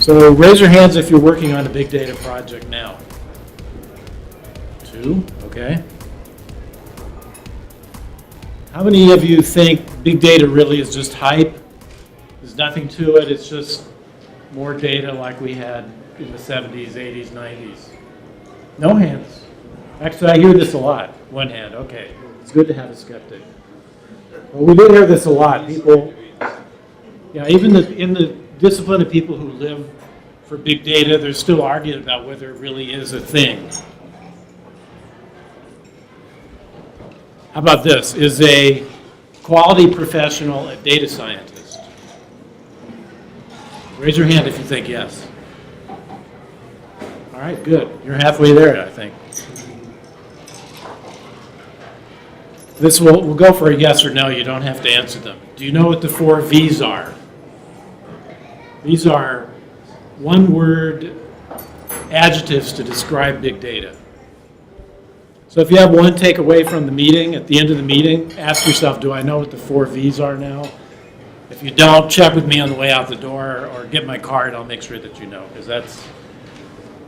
So raise your hands if you're working on a big data project now. 2, okay. How many of you think big data really is just hype? There's nothing to it, it's just more data like we had in the 70s, 80s, 90s? No hands. Actually, I hear this a lot. One hand, okay. It's good to have a skeptic. Well, we do hear this a lot. People, even in the discipline of people who live for big data, there's still argument about whether it really is a thing. How about this? Is a quality professional a data scientist? Raise your hand if you think yes. All right, good. You're halfway there, I think. This we'll go for a yes or no. You don't have to answer them. Do you know what the 4 V's are? These are one-word adjectives to describe big data. So if you have one takeaway from the meeting, at the end of the meeting, ask yourself, do I know what the 4 V's are now? If you don't, check with me on the way out the door or get my card. I'll make sure that you know, because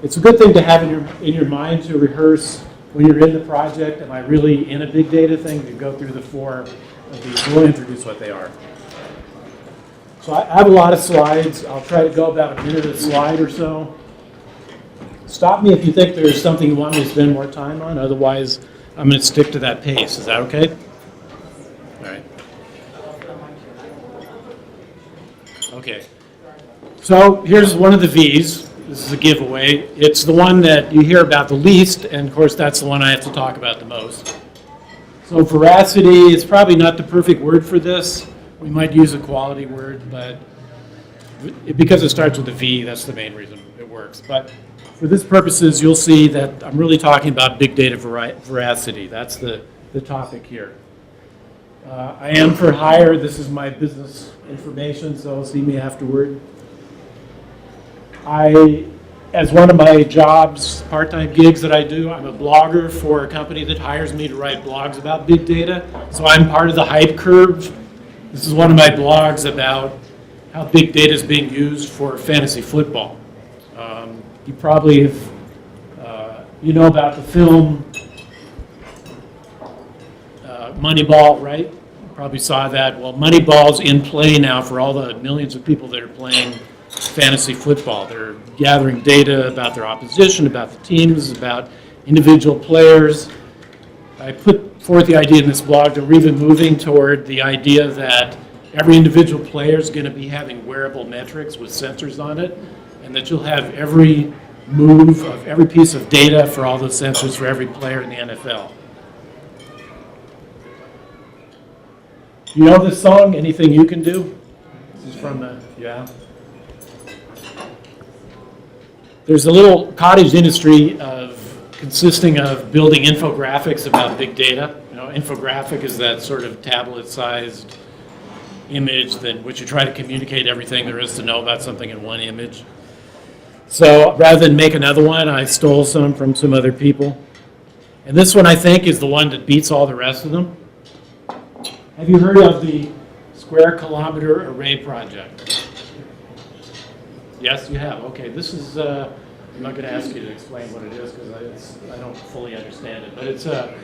it's a good thing to have in your mind to rehearse when you're in the project. Am I really in a big data thing? You go through the 4 of these. We'll introduce what they are. So I have a lot of slides. I'll try to go about a minute a slide or so. Stop me if you think there's something you want me to spend more time on. Otherwise, I'm going to stick to that pace. Is that okay? All right. Okay. So here's one of the V's. This is a giveaway. It's the one that you hear about the least, and of course that's the one I have to talk about the most. So veracity is probably not the perfect word for this. We might use a quality word, but because it starts with a V, that's the main reason it works. But for this purposes, you'll see that I'm really talking about big data veracity. That's the topic here. I am for hire. This is my business information, so see me afterward. As one of my jobs, part-time gigs that I do, I'm a blogger for a company that hires me to write blogs about big data. So I'm part of the hype curve. This is one of my blogs about how big data is being used for fantasy football. You probably have, you know about the film Moneyball, right? You probably saw that. Well, Moneyball's in play now for all the millions of people that are playing fantasy football. They're gathering data about their opposition, about the teams, about individual players. I put forth the idea in this blog that we're even moving toward the idea that every individual player is going to be having wearable metrics with sensors on it, and that you'll have every move of every piece of data for all those sensors for every player in the NFL. You know this song, Anything You Can Do? This is from yeah. There's a little cottage industry consisting of building infographics about big data. You know, infographic is that sort of tablet-sized image which you try to communicate everything there is to know about something in one image. So rather than make another one, I stole some from some other people. And this one, I think, is the one that beats all the rest of them. Have you heard of the Square Kilometer Array Project? Yes, you have. Okay, this is, I'm not going to ask you to explain what it is because I don't fully understand it, but it's a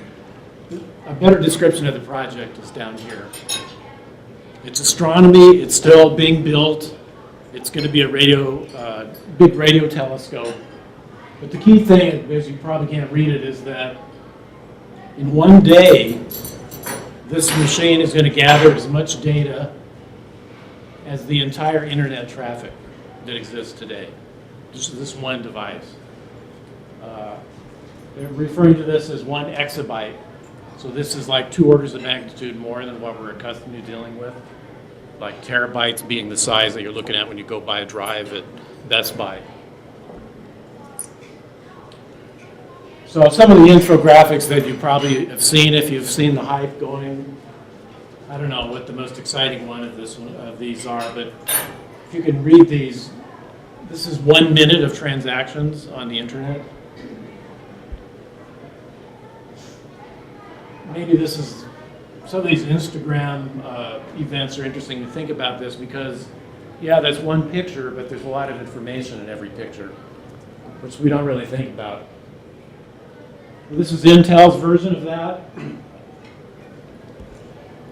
better description of the project is down here. It's astronomy. It's still being built. It's going to be a big radio telescope. But the key thing, because you probably can't read it, is that in one day, this machine is going to gather as much data as the entire internet traffic that exists today. Just this one device. They're referring to this as 1 exabyte. So this is like 2 orders of magnitude more than what we're accustomed to dealing with. Like terabytes being the size that you're looking at when you go buy a drive at Best Buy. So some of the infographics that you probably have seen, if you've seen the hype going, I don't know what the most exciting one of these are, but if you can read these, this is 1 minute of transactions on the internet. Maybe this is, some of these Instagram events are interesting to think about this because yeah, that's one picture, but there's a lot of information in every picture, which we don't really think about. This is Intel's version of that.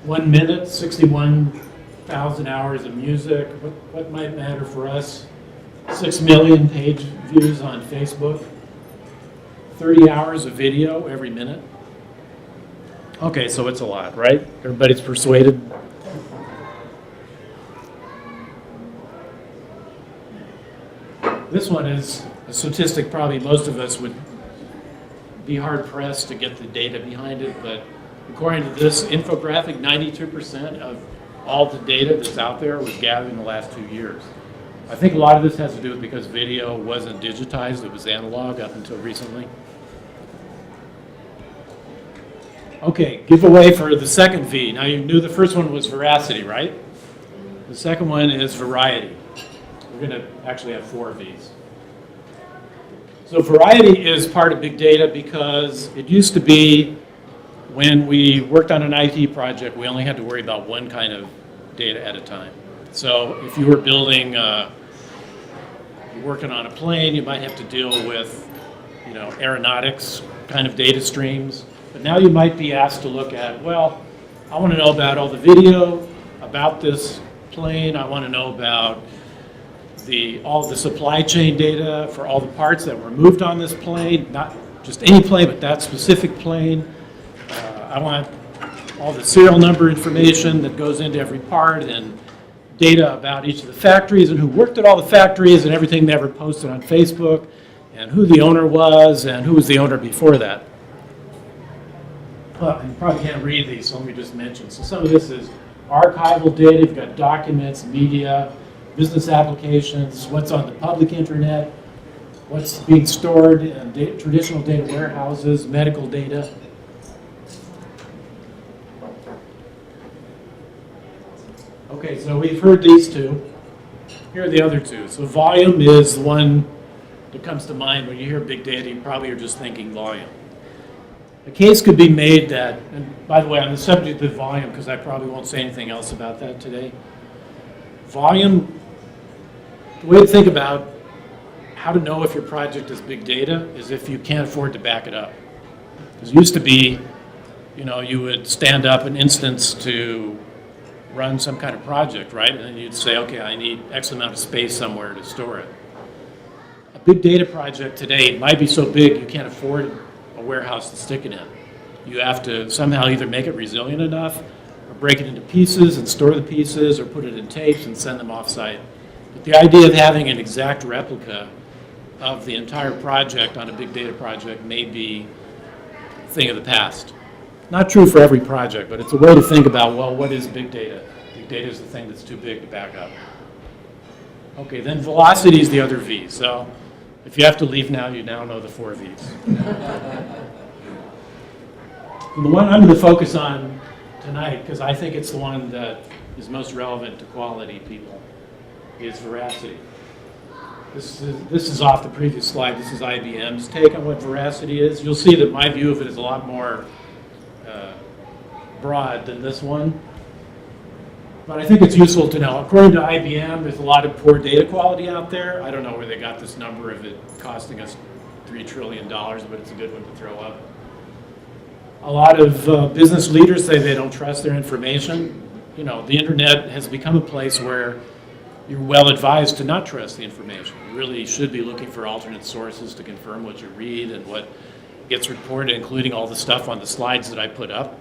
1 minute, 61,000 hours of music. What might matter for us? 6 million page views on Facebook. 30 hours of video every minute. Okay, so it's a lot, right? Everybody's persuaded? This one is a statistic probably most of us would be hard-pressed to get the data behind it, but according to this infographic, 92% of all the data that's out there was gathered in the last 2 years. I think a lot of this has to do with because video wasn't digitized, it was analog up until recently. Okay, giveaway for the second V. Now you knew the first one was veracity, right? The second one is variety. We're going to actually have 4 Vs. So variety is part of big data because it used to be when we worked on an IT project, we only had to worry about one kind of data at a time. So if you were building, working on a plane, you might have to deal with, aeronautics kind of data streams. But now you might be asked to look at, well, I want to know about all the video about this plane. I want to know about all the supply chain data for all the parts that were moved on this plane, not just any plane, but that specific plane. I want all the serial number information that goes into every part and data about each of the factories and who worked at all the factories and everything they ever posted on Facebook and who the owner was and who was the owner before that. Well, you probably can't read these, so let me just mention. So some of this is archival data. You've got documents, media, business applications, what's on the public internet, what's being stored in traditional data warehouses, medical data. Okay, so we've heard these two. Here are the other two. So volume is the one that comes to mind when you hear big data. You probably are just thinking volume. A case could be made that, and by the way, on the subject of volume, because I probably won't say anything else about that today, volume, the way to think about how to know if your project is big data is if you can't afford to back it up. Because it used to be, you would stand up an instance to run some kind of project, right? And then you'd say, okay, I need X amount of space somewhere to store it. A big data project today might be so big you can't afford a warehouse to stick it in. You have to somehow either make it resilient enough or break it into pieces and store the pieces or put it in tapes and send them off-site. But the idea of having an exact replica of the entire project on a big data project may be a thing of the past. Not true for every project, but it's a way to think about, well, what is big data? Big data is the thing that's too big to back up. Okay, then velocity is the other V. So if you have to leave now, you now know the 4 Vs. The one I'm going to focus on tonight, because I think it's the one that is most relevant to quality people, is veracity. This is off the previous slide. This is IBM's take on what veracity is. You'll see that my view of it is a lot more broad than this one. But I think it's useful to know. According to IBM, there's a lot of poor data quality out there. I don't know where they got this number of it costing us $3 trillion, but it's a good one to throw up. A lot of business leaders say they don't trust their information. The internet has become a place where you're well advised to not trust the information. You really should be looking for alternate sources to confirm what you read and what gets reported, including all the stuff on the slides that I put up.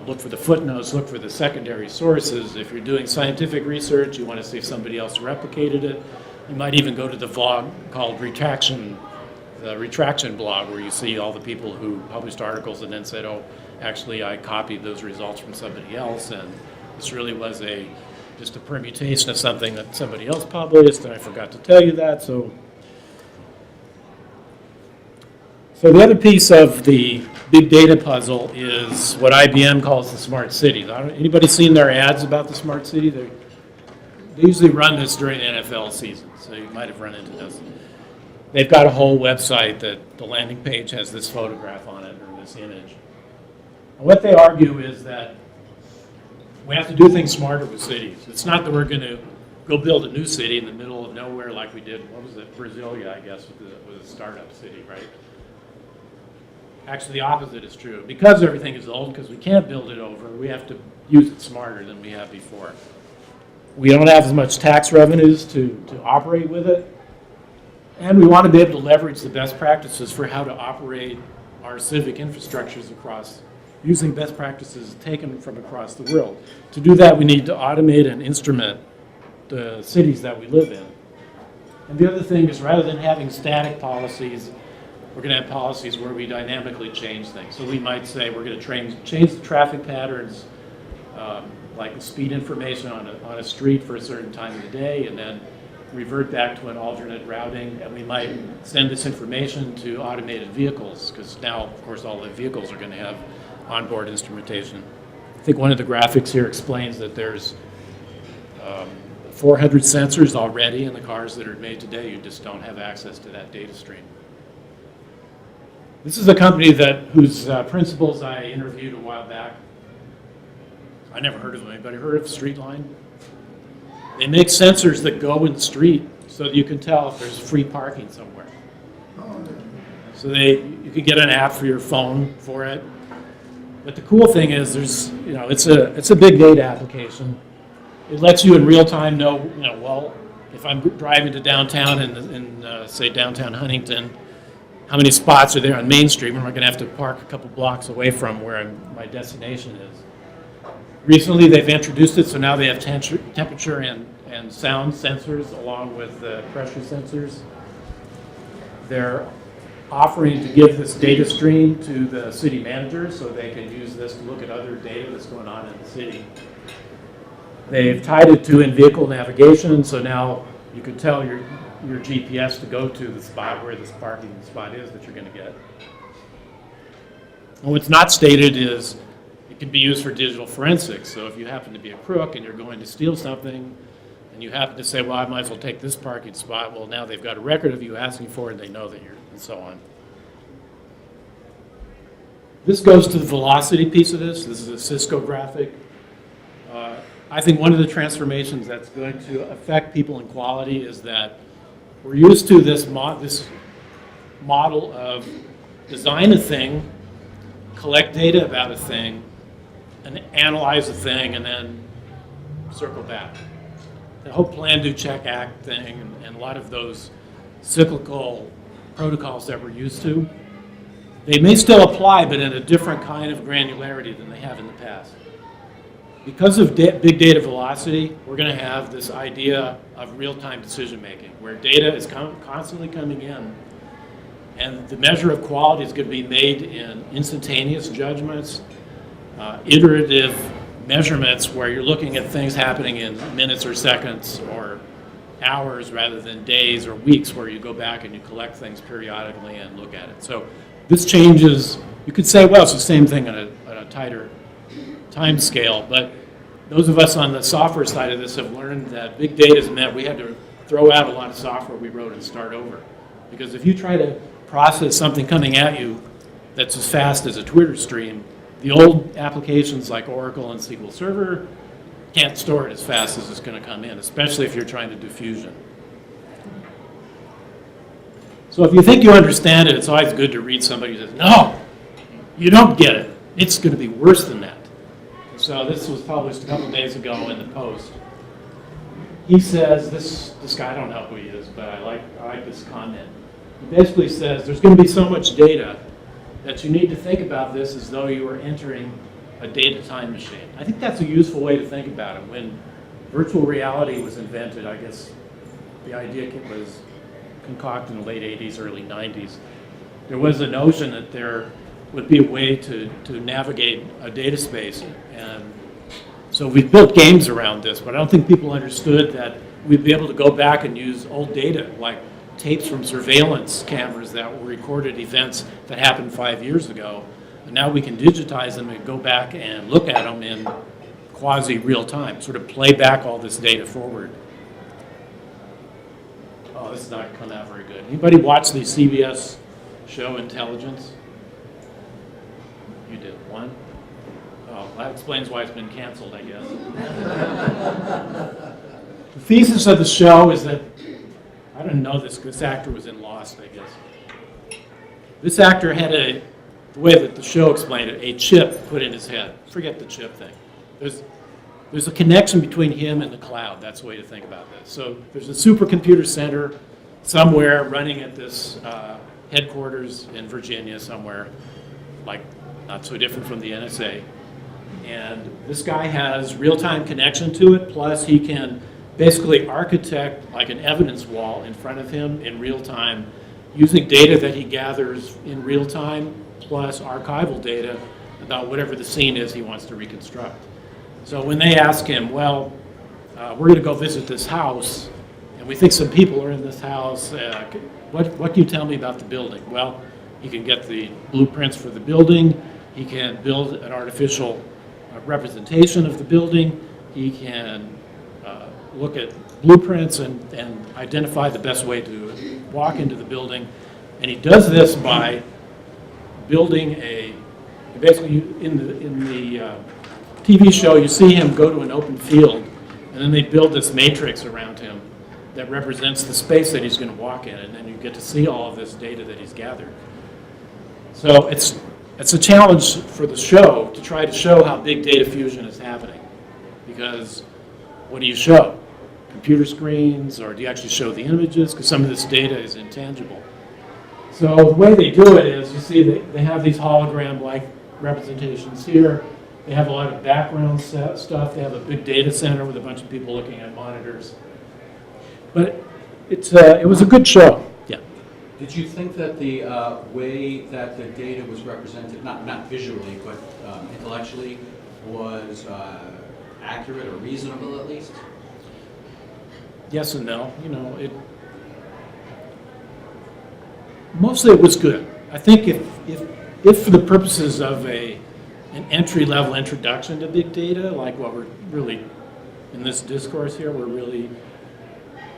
Look for the footnotes, look for the secondary sources. If you're doing scientific research, you want to see if somebody else replicated it. You might even go to the blog called the Retraction blog, where you see all the people who published articles and then said, oh, actually I copied those results from somebody else, and this really was just a permutation of something that somebody else published, and I forgot to tell you that. So the other piece of the big data puzzle is what IBM calls the smart cities. Anybody seen their ads about the smart city? They usually run this during the NFL season, so you might have run into this. They've got a whole website that the landing page has this photograph on it or this image. And what they argue is that We have to do things smarter with cities. It's not that we're going to go build a new city in the middle of nowhere like we did, what was it, Brasilia, I guess, with a startup city, right? Actually, the opposite is true. Because everything is old, because we can't build it over, we have to use it smarter than we have before. We don't have as much tax revenues to operate with it. And we want to be able to leverage the best practices for how to operate our civic infrastructures across, using best practices taken from across the world. To do that, we need to automate and instrument the cities that we live in. And the other thing is, rather than having static policies, we're going to have policies where we dynamically change things. So we might say we're going to change the traffic patterns, like the speed information on a street for a certain time of the day, and then revert back to an alternate routing. And we might send this information to automated vehicles, because now, of course, all the vehicles are going to have onboard instrumentation. I think one of the graphics here explains that there's 400 sensors already in the cars that are made today. You just don't have access to that data stream. This is a company whose principals I interviewed a while back. I never heard of them. Anybody heard of Streetline? They make sensors that go in the street so that you can tell if there's free parking somewhere. So you could get an app for your phone for it. But the cool thing is, it's a big data application. It lets you in real time know, well, if I'm driving to downtown in say downtown Huntington, how many spots are there on Main Street when we're going to have to park a couple blocks away from where my destination is. Recently, they've introduced it, so now they have temperature and sound sensors along with pressure sensors. They're offering to give this data stream to the city managers so they can use this to look at other data that's going on in the city. They've tied it to in-vehicle navigation, so now you can tell your GPS to go to the spot where this parking spot is that you're going to get. And what's not stated is it can be used for digital forensics. So if you happen to be a crook and you're going to steal something, and you happen to say, well, I might as well take this parking spot, well, now they've got a record of you asking for it, and they know that you're, and so on. This goes to the velocity piece of this. This is a Cisco graphic. I think one of the transformations that's going to affect people in quality is that we're used to this model of design a thing, collect data about a thing, and analyze a thing, and then circle back. The whole plan, do, check, act thing, and a lot of those cyclical protocols that we're used to, they may still apply, but in a different kind of granularity than they have in the past. Because of big data velocity, we're going to have this idea of real-time decision-making, where data is constantly coming in, and the measure of quality is going to be made in instantaneous judgments, iterative measurements, where you're looking at things happening in minutes or seconds or hours rather than days or weeks, where you go back and you collect things periodically and look at it. So this changes, you could say, well, it's the same thing on a tighter time scale, but those of us on the software side of this have learned that big data has meant we had to throw out a lot of software we wrote and start over. Because if you try to process something coming at you that's as fast as a Twitter stream, the old applications like Oracle and SQL Server can't store it as fast as it's going to come in, especially if you're trying to do fusion. So if you think you understand it, it's always good to read somebody who says, no, you don't get it. It's going to be worse than that. So this was published a couple days ago in the Post. He says, this guy, I don't know who he is, but I like this comment. He basically says there's going to be so much data that you need to think about this as though you were entering a data time machine. I think that's a useful way to think about it. When virtual reality was invented, I guess the idea was concocted in the late 80s, early 90s. There was a notion that there would be a way to navigate a data space. And so we've built games around this, but I don't think people understood that we'd be able to go back and use old data, like tapes from surveillance cameras that recorded events that happened 5 years ago. And now we can digitize them and go back and look at them in quasi-real time, sort of play back all this data forward. Oh, this is not coming out very good. Anybody watch the CBS show Intelligence? You did. One? Well, that explains why it's been canceled, I guess. The thesis of the show is that, I didn't know this actor was in Lost, I guess. This actor had the way that the show explained it, a chip put in his head. Forget the chip thing. There's a connection between him and the cloud. That's the way to think about this. So there's a supercomputer center somewhere running at this headquarters in Virginia somewhere, like not so different from the NSA. And this guy has real-time connection to it, plus he can basically architect like an evidence wall in front of him in real time using data that he gathers in real time, plus archival data about whatever the scene is he wants to reconstruct. So when they ask him, well, we're going to go visit this house, and we think some people are in this house, what can you tell me about the building? Well, he can get the blueprints for the building, he can build an artificial representation of the building, he can look at blueprints and identify the best way to walk into the building. And he does this by building basically in the TV show, you see him go to an open field, and then they build this matrix around him that represents the space that he's going to walk in, and then you get to see all of this data that he's gathered. So it's a challenge for the show to try to show how big data fusion is happening, because what do you show? Computer screens, or do you actually show the images? Because some of this data is intangible. So the way they do it is, you see they have these hologram-like representations here. They have a lot of background stuff. They have a big data center with a bunch of people looking at monitors. But it was a good show. Yeah. Did you think that the way that the data was represented, not visually, but intellectually, was accurate or reasonable at least? Yes and no. You know, mostly it was good. I think if for the purposes of an entry-level introduction to big data, like what we're really, in this discourse here, we're really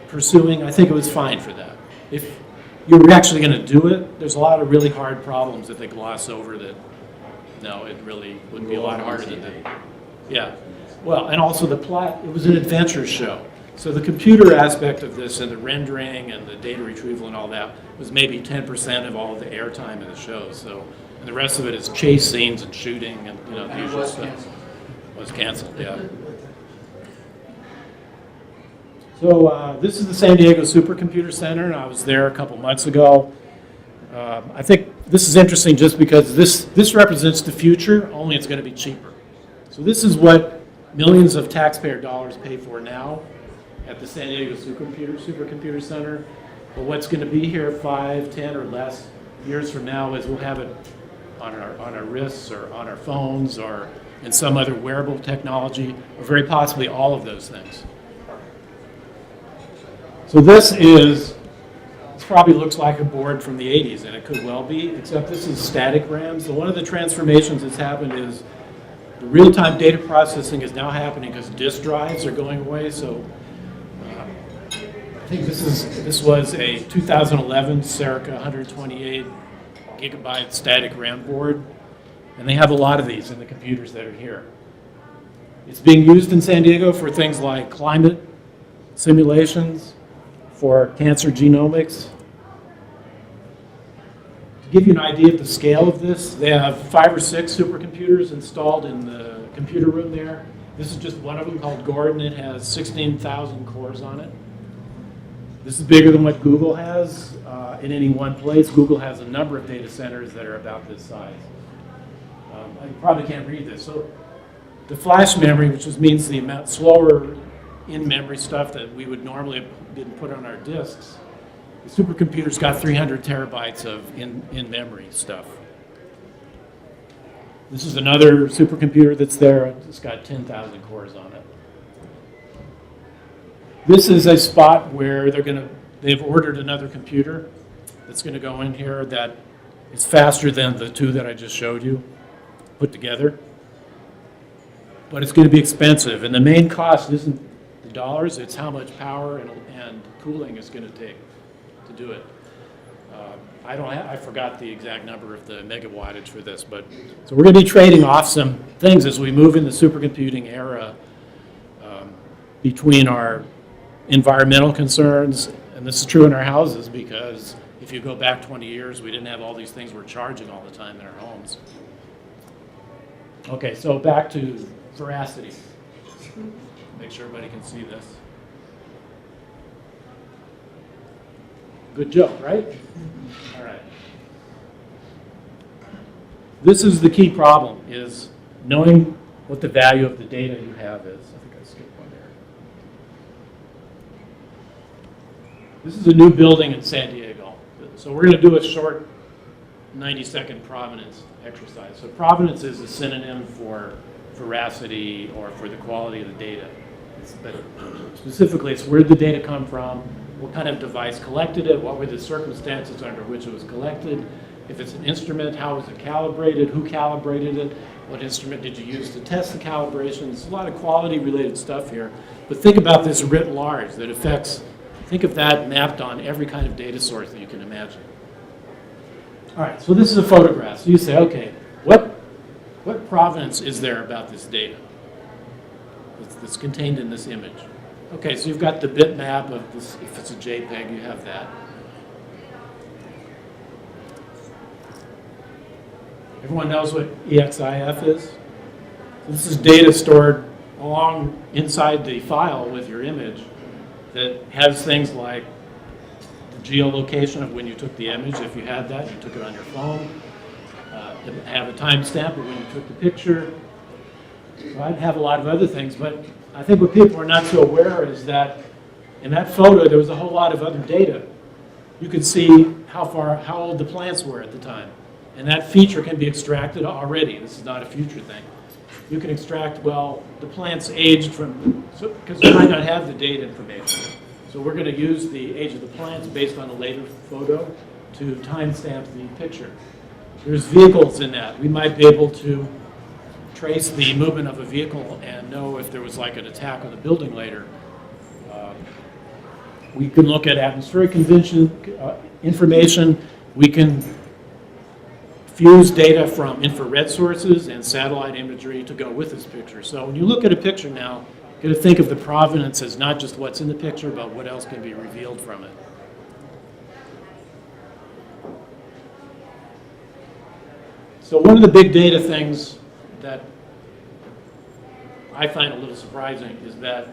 pursuing, I think it was fine for that. If you were actually going to do it, there's a lot of really hard problems that they gloss over that, no, it really would be a lot harder than that. Yeah. Well, and also the plot, it was an adventure show. So the computer aspect of this and the rendering and the data retrieval and all that was maybe 10% of all of the airtime in the show. So, and the rest of it is chase scenes and shooting and the usual stuff. Canceled. Was canceled, yeah. So this is the San Diego Supercomputer Center, and I was there a couple months ago. I think this is interesting just because this represents the future, only it's going to be cheaper. So this is what millions of taxpayer dollars pay for now at the San Diego Supercomputer Center. But what's going to be here 5, 10, or less years from now is we'll have it on our wrists or on our phones or in some other wearable technology, or very possibly all of those things. So this probably looks like a board from the 80s, and it could well be, except this is static RAM. So one of the transformations that's happened is the real-time data processing is now happening because disk drives are going away. So I think this was a 2011 Serica 128 gigabyte static RAM board, and they have a lot of these in the computers that are here. It's being used in San Diego for things like climate simulations, for cancer genomics. To give you an idea of the scale of this, they have 5 or 6 supercomputers installed in the computer room there. This is just one of them called Gordon. It has 16,000 cores on it. This is bigger than what Google has in any one place. Google has a number of data centers that are about this size. I probably can't read this. So the flash memory, which means the amount slower in-memory stuff that we would normally have been put on our disks, the supercomputer's got 300 terabytes of in-memory stuff. This is another supercomputer that's there. It's got 10,000 cores on it. This is a spot where they've ordered another computer that's going to go in here that is faster than the 2 that I just showed you put together. But it's going to be expensive, and the main cost isn't the dollars, it's how much power and cooling it's going to take to do it. I forgot the exact number of the megawattage for this, but so we're going to be trading off some things as we move in the supercomputing era between our environmental concerns, and this is true in our houses because if you go back 20 years, we didn't have all these things we're charging all the time in our homes. Okay, so back to veracity. Make sure everybody can see this. Good joke, right? All right. This is the key problem, is knowing what the value of the data you have is. I think I skipped one there. This is a new building in San Diego. So we're going to do a short 90-second provenance exercise. So provenance is a synonym for veracity or for the quality of the data. But specifically, it's where did the data come from, what kind of device collected it, what were the circumstances under which it was collected. If it's an instrument, how was it calibrated, who calibrated it, what instrument did you use to test the calibration. There's a lot of quality-related stuff here. But think about this writ large that affects, think of that mapped on every kind of data source that you can imagine. All right, so this is a photograph. So you say, okay, what provenance is there about this data that's contained in this image? Okay, so you've got the bitmap of this. If it's a JPEG, you have that. Everyone knows what EXIF is? This is data stored along inside the file with your image that has things like the geolocation of when you took the image. If you had that, you took it on your phone. It would have a timestamp of when you took the picture. So I'd have a lot of other things, but I think what people are not so aware is that in that photo there was a whole lot of other data. You could see how old the plants were at the time. And that feature can be extracted already. This is not a future thing. You can extract, well, the plants aged from, because you might not have the data information. So we're going to use the age of the plants based on a later photo to timestamp the picture. There's vehicles in that. We might be able to trace the movement of a vehicle and know if there was like an attack on the building later. We can look at atmospheric information. We can fuse data from infrared sources and satellite imagery to go with this picture. So when you look at a picture now, you got to think of the provenance as not just what's in the picture, but what else can be revealed from it. So one of the big data things that I find a little surprising is that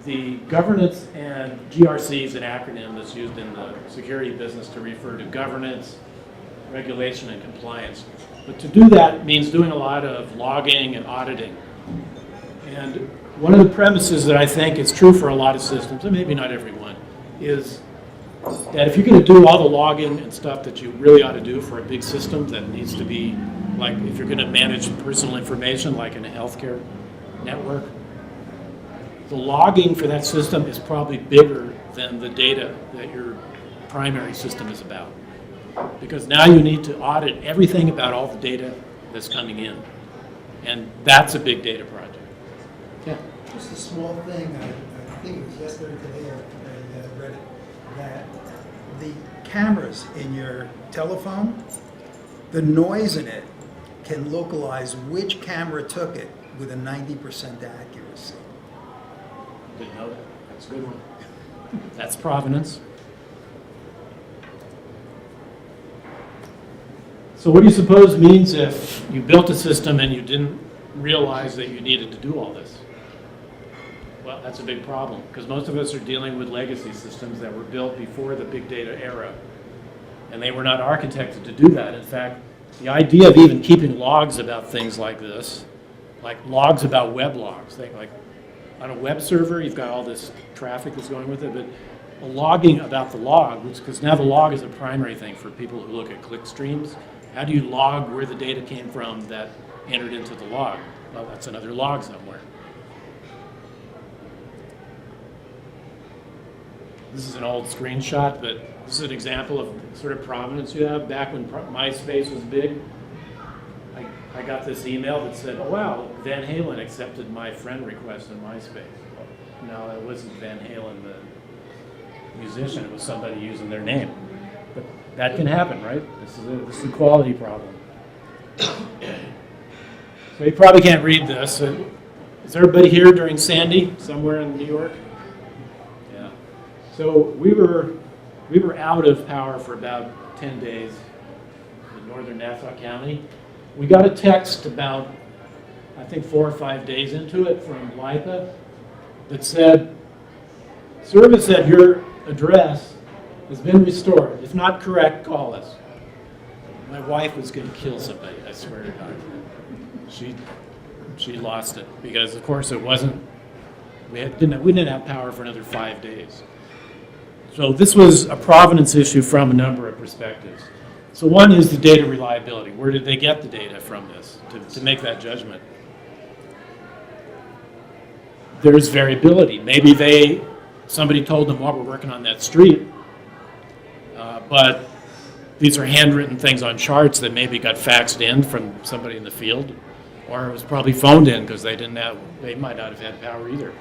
the governance, and GRC is an acronym that's used in the security business to refer to governance, regulation, and compliance. But to do that means doing a lot of logging and auditing. And one of the premises that I think is true for a lot of systems, and maybe not everyone, is that if you're going to do all the logging and stuff that you really ought to do for a big system that needs to be, like if you're going to manage personal information like in a healthcare network, the logging for that system is probably bigger than the data that your primary system is about. Because now you need to audit everything about all the data that's coming in. And that's a big data project. Yeah. Just a small thing, I think it was yesterday or today, I read it, that the cameras in your telephone, the noise in it can localize which camera took it with a 90% accuracy. Didn't know that. That's a good one. That's provenance. So what do you suppose means if you built a system and you didn't realize that you needed to do all this? Well, that's a big problem, because most of us are dealing with legacy systems that were built before the big data era. And they were not architected to do that. In fact, the idea of even keeping logs about things like this, like logs about web logs, like on a web server, you've got all this traffic that's going with it, but logging about the log, because now the log is a primary thing for people who look at click streams. How do you log where the data came from that entered into the log? Well, that's another log somewhere. This is an old screenshot, but this is an example of sort of provenance you have. Back when MySpace was big, I got this email that said, oh wow, Van Halen accepted my friend request in MySpace. Well, no, it wasn't Van Halen, the musician. It was somebody using their name. But that can happen, right? This is a quality problem. So you probably can't read this. Is everybody here during Sandy, somewhere in New York? Yeah. So we were out of power for about 10 days in northern Nassau County. We got a text about, I think, 4 or 5 days into it from LIPA that said, service at your address has been restored. If not correct, call us. My wife was going to kill somebody, I swear to God. She lost it because, of course, it wasn't. We didn't have power for another 5 days. So this was a provenance issue from a number of perspectives. So one is the data reliability. Where did they get the data from this to make that judgment? There's variability. Maybe somebody told them, well, we're working on that street, but these are handwritten things on charts that maybe got faxed in from somebody in the field, or it was probably phoned in because they might not have had power either.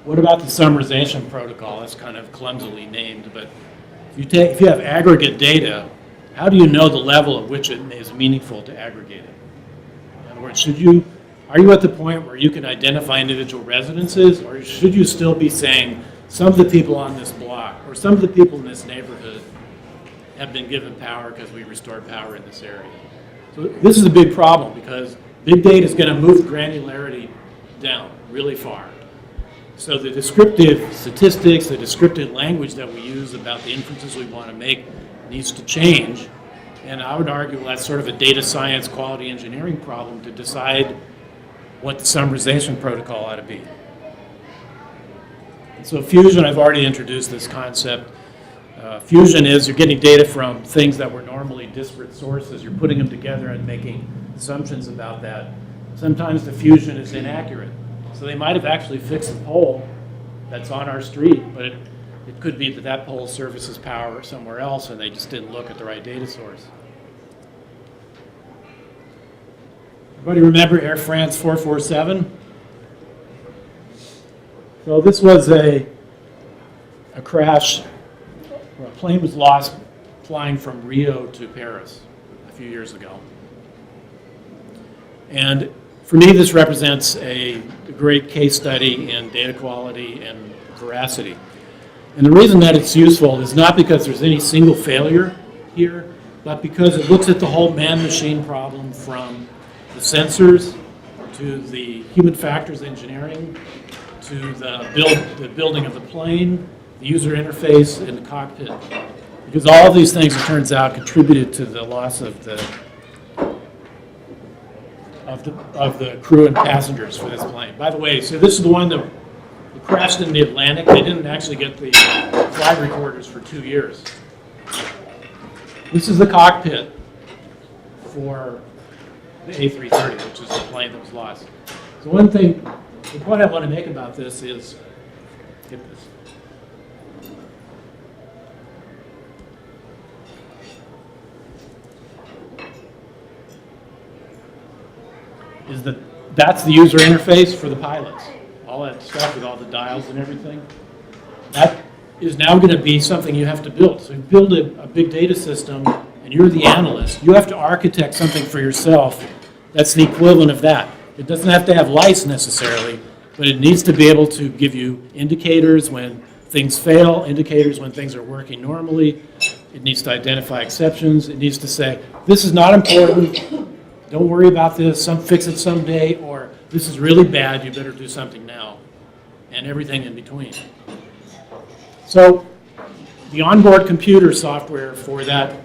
What about the summarization protocol? That's kind of clumsily named, but if you have aggregate data, how do you know the level at which it is meaningful to aggregate it? In other words, are you at the point where you can identify individual residences, or should you still be saying some of the people on this block or some of the people in this neighborhood have been given power because we restored power in this area? So this is a big problem because big data is going to move granularity down really far. So the descriptive statistics, the descriptive language that we use about the inferences we want to make needs to change. And I would argue that's sort of a data science quality engineering problem to decide what the summarization protocol ought to be. And so fusion, I've already introduced this concept. Fusion is you're getting data from things that were normally disparate sources. You're putting them together and making assumptions about that. Sometimes the fusion is inaccurate. So they might have actually fixed the pole that's on our street, but it could be that pole services power somewhere else and they just didn't look at the right data source. Everybody remember Air France 447? So this was a crash where a plane was lost flying from Rio to Paris a few years ago. And for me, this represents a great case study in data quality and veracity. And the reason that it's useful is not because there's any single failure here, but because it looks at the whole man-machine problem from the sensors to the human factors engineering to the building of the plane, the user interface, and the cockpit. Because all of these things, it turns out, contributed to the loss of the crew and passengers for this plane. By the way, so this is the one that crashed in the Atlantic. They didn't actually get the flight recorders for 2 years. This is the cockpit for the A330, which is the plane that was lost. So the point I want to make about this is, get this. That's the user interface for the pilots. All that stuff with all the dials and everything. That is now going to be something you have to build. So you build a big data system, and you're the analyst. You have to architect something for yourself that's the equivalent of that. It doesn't have to have lights necessarily, but it needs to be able to give you indicators when things fail, indicators when things are working normally. It needs to identify exceptions. It needs to say, this is not important. Don't worry about this, fix it someday, or this is really bad, you better do something now, and everything in between. So the onboard computer software for that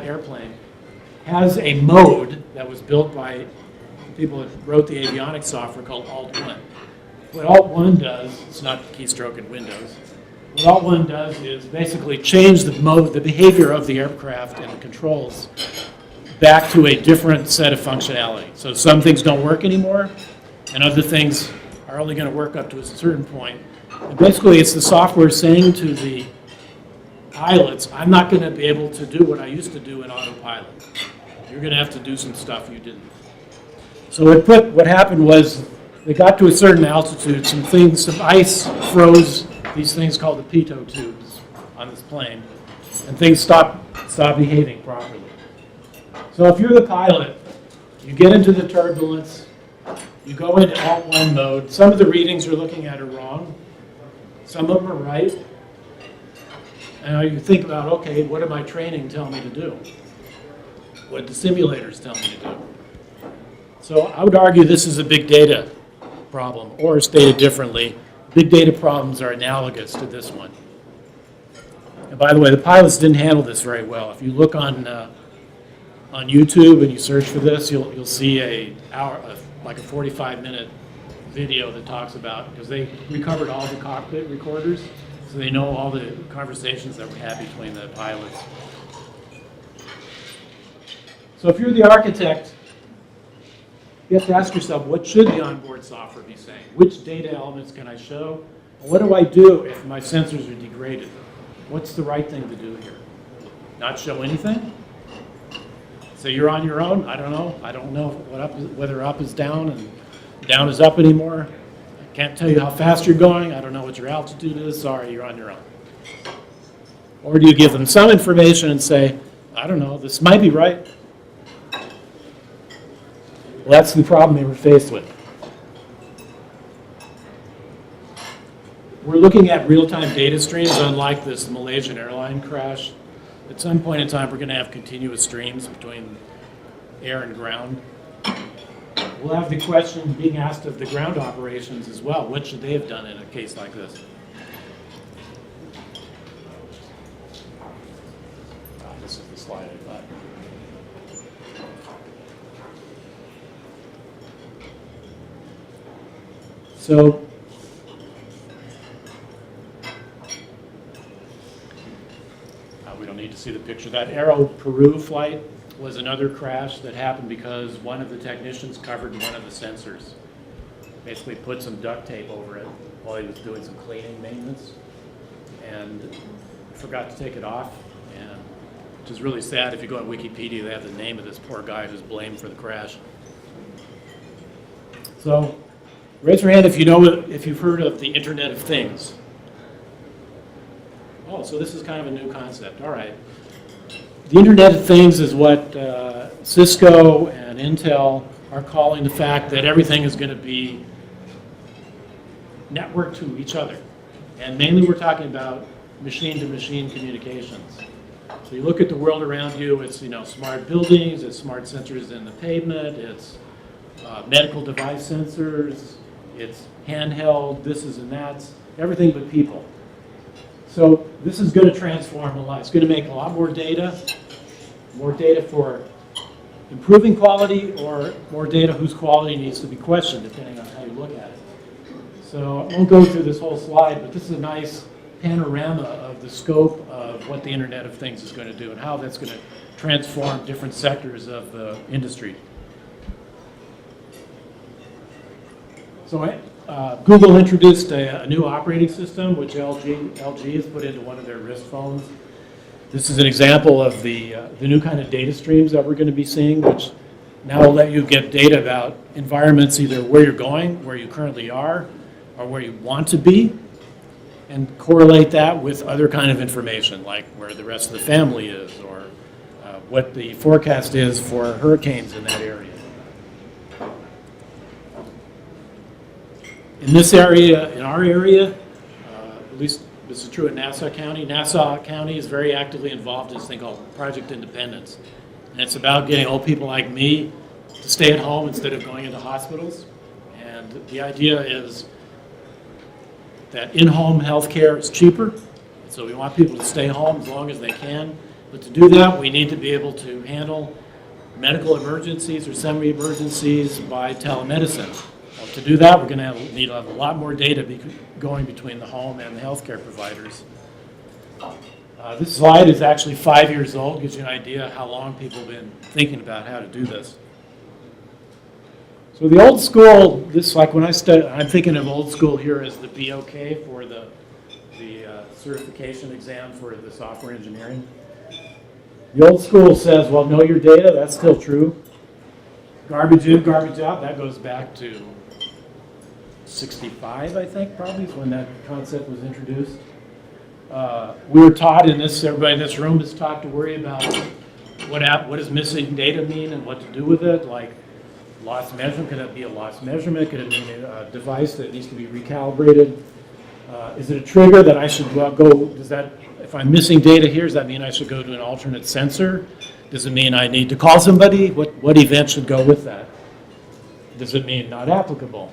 airplane has a mode that was built by people that wrote the avionics software called Alt-1. What Alt-1 does, it's not keystroke in Windows, what Alt-1 does is basically change the mode, the behavior of the aircraft and the controls back to a different set of functionality. So some things don't work anymore, and other things are only going to work up to a certain point. And basically, it's the software saying to the pilots, I'm not going to be able to do what I used to do in autopilot. You're going to have to do some stuff you didn't. So what happened was they got to a certain altitude, some ice froze these things called the pitot tubes. on this plane, and things stop behaving properly. So if you're the pilot, you get into the turbulence, you go into Alt 1 mode. Some of the readings you're looking at are wrong. Some of them are right. And you think about, okay, what did my training tell me to do? What did the simulators tell me to do? So I would argue this is a big data problem, or stated differently, big data problems are analogous to this one. And by the way, the pilots didn't handle this very well. If you look on YouTube and you search for this, you'll see like a 45-minute video that talks about, because they recovered all the cockpit recorders, so they know all the conversations that were had between the pilots. So if you're the architect, you have to ask yourself, what should the onboard software be saying? Which data elements can I show? And what do I do if my sensors are degraded? What's the right thing to do here? Not show anything? So you're on your own? I don't know. I don't know whether up is down and down is up anymore. I can't tell you how fast you're going. I don't know what your altitude is. Sorry, you're on your own. Or do you give them some information and say, I don't know, this might be right. Well, that's the problem they were faced with. We're looking at real-time data streams, unlike this Malaysian airline crash. At some point in time, we're going to have continuous streams between air and ground. We'll have the question being asked of the ground operations as well. What should they have done in a case like this? This is the slide I thought. So, we don't need to see the picture. That Aero Peru flight was another crash that happened because one of the technicians covered one of the sensors. Basically put some duct tape over it while he was doing some cleaning maintenance, and forgot to take it off, and which is really sad. If you go on Wikipedia, they have the name of this poor guy who's blamed for the crash. So, raise your hand if you've heard of the Internet of Things. Oh, so this is kind of a new concept. All right. The Internet of Things is what Cisco and Intel are calling the fact that everything is going to be networked to each other. And mainly we're talking about machine-to-machine communications. So you look at the world around you, it's smart buildings, it's smart sensors in the pavement, it's medical device sensors, it's handheld, this is and that's, everything but people. So this is going to transform a lot. It's going to make a lot more data for improving quality, or more data whose quality needs to be questioned, depending on how you look at it. So I won't go through this whole slide, but this is a nice panorama of the scope of what the Internet of Things is going to do and how that's going to transform different sectors of the industry. So Google introduced a new operating system, which LG has put into one of their wrist phones. This is an example of the new kind of data streams that we're going to be seeing, which now will let you get data about environments, either where you're going, where you currently are, or where you want to be, and correlate that with other kind of information, like where the rest of the family is, or what the forecast is for hurricanes in that area. In this area, in our area, at least this is true in Nassau County. Nassau County is very actively involved in this thing called Project Independence. And it's about getting old people like me to stay at home instead of going into hospitals. And the idea is that in-home health care is cheaper. So we want people to stay home as long as they can. But to do that, we need to be able to handle medical emergencies or semi-emergencies by telemedicine. To do that, we're going to need to have a lot more data going between the home and the healthcare providers. This slide is actually 5 years old, gives you an idea how long people have been thinking about how to do this. So the old school, this like when I study, I'm thinking of old school here as the BOK for the certification exam for the software engineering. The old school says, well, know your data, that's still true. Garbage in, garbage out, that goes back to 65, I think, probably, is when that concept was introduced. We were taught in this, everybody in this room is taught to worry about what does missing data mean and what to do with it, like lost measurement. Could it be a lost measurement? Could it mean a device that needs to be recalibrated? Is it a trigger that I should go, if I'm missing data here, does that mean I should go to an alternate sensor? Does it mean I need to call somebody? What event should go with that? Does it mean not applicable?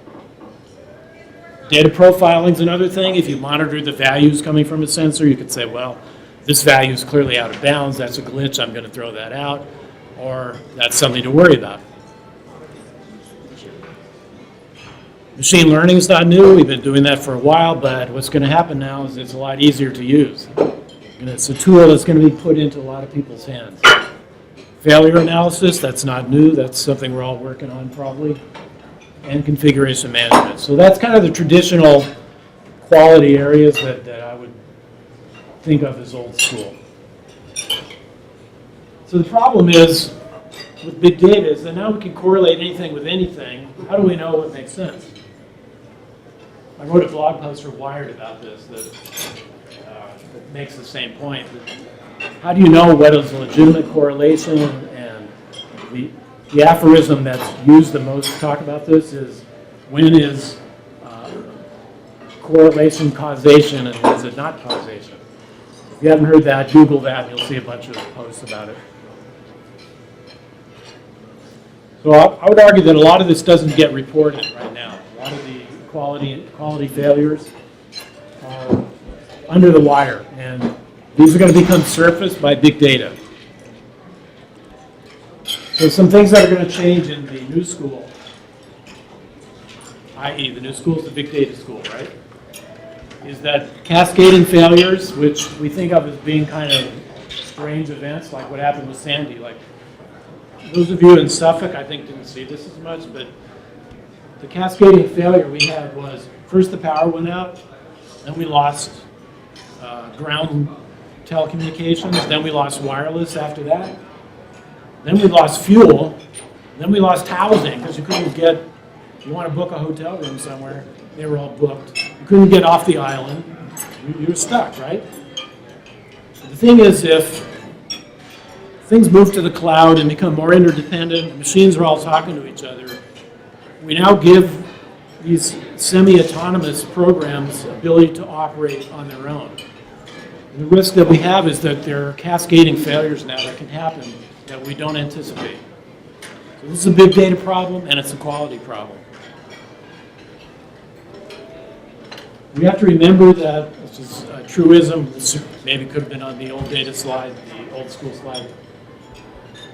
Data profiling is another thing. If you monitor the values coming from a sensor, you could say, well, this value is clearly out of bounds. That's a glitch. I'm going to throw that out. Or that's something to worry about. Machine learning is not new. We've been doing that for a while, but what's going to happen now is it's a lot easier to use. And it's a tool that's going to be put into a lot of people's hands. Failure analysis, that's not new. That's something we're all working on probably. And configuration management. So that's kind of the traditional quality areas that I would think of as old school. So the problem is with big data is that now we can correlate anything with anything. How do we know what makes sense? I wrote a blog post for Wired about this that makes the same point. How do you know what is a legitimate correlation? And the aphorism that's used the most to talk about this is when is correlation causation and when is it not causation? If you haven't heard that, Google that and you'll see a bunch of posts about it. So I would argue that a lot of this doesn't get reported right now. A lot of the quality failures are under the wire, and these are going to become surfaced by big data. So some things that are going to change in the new school, i.e. the new school is the big data school, right? Is that cascading failures, which we think of as being kind of strange events, like what happened with Sandy. Like those of you in Suffolk, I think, didn't see this as much, but the cascading failure we had was first the power went out, then we lost ground telecommunications, then we lost wireless after that, then we lost fuel, then we lost housing because you couldn't get, you want to book a hotel room somewhere, they were all booked. You couldn't get off the island, you were stuck, right? The thing is, if things move to the cloud and become more interdependent, machines are all talking to each other, we now give these semi-autonomous programs ability to operate on their own. And the risk that we have is that there are cascading failures now that can happen that we don't anticipate. So this is a big data problem and it's a quality problem. We have to remember that, this is a truism, this maybe could have been on the old data slide, the old school slide.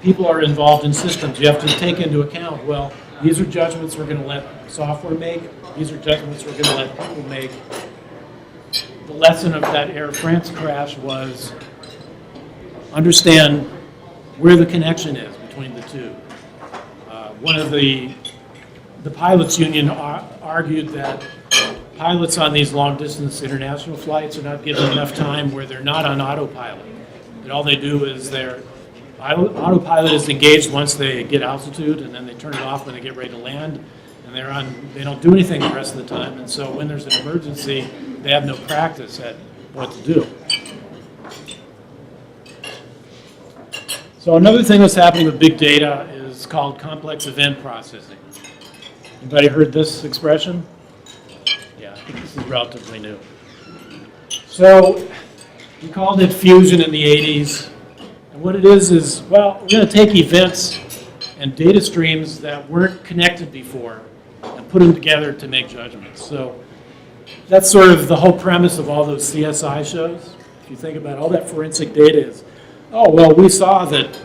People are involved in systems. You have to take into account, well, these are judgments we're going to let software make. These are judgments we're going to let people make. The lesson of that Air France crash was understand where the connection is between the two. One of the pilots union argued that pilots on these long-distance international flights are not given enough time where they're not on autopilot. And all they do is their autopilot is engaged once they get altitude, and then they turn it off when they get ready to land, and they don't do anything the rest of the time. And so when there's an emergency, they have no practice at what to do. So another thing that's happening with big data is called complex event processing. Anybody heard this expression? Yeah, I think this is relatively new. So we called it fusion in the 80s. And what it is, well, we're going to take events and data streams that weren't connected before and put them together to make judgments. So that's sort of the whole premise of all those CSI shows. If you think about all that forensic data is, oh, well, we saw that,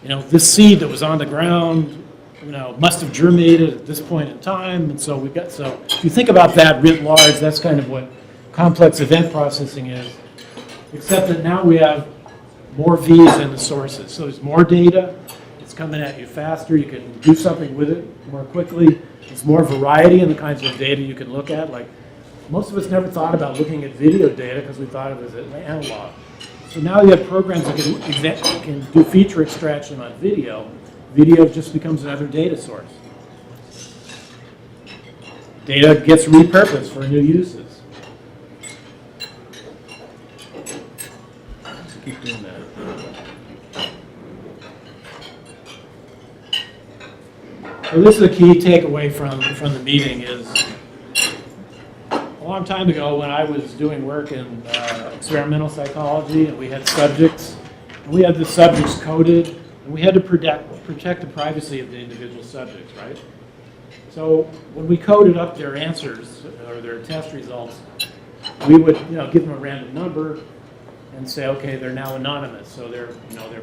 this seed that was on the ground, must have germinated at this point in time. And so if you think about that writ large, that's kind of what complex event processing is, except that now we have more V's in the sources. So there's more data, it's coming at you faster, you can do something with it more quickly. There's more variety in the kinds of data you can look at. Like, most of us never thought about looking at video data because we thought of it as analog. So now you have programs that can do feature extraction on video. Video just becomes another data source. Data gets repurposed for new uses. So this is a key takeaway from the meeting is a long time ago when I was doing work in experimental psychology and we had subjects, and we had the subjects coded, and we had to protect the privacy of the individual subjects, right? So when we coded up their answers or their test results, we would give them a random number and say, okay, they're now anonymous, so their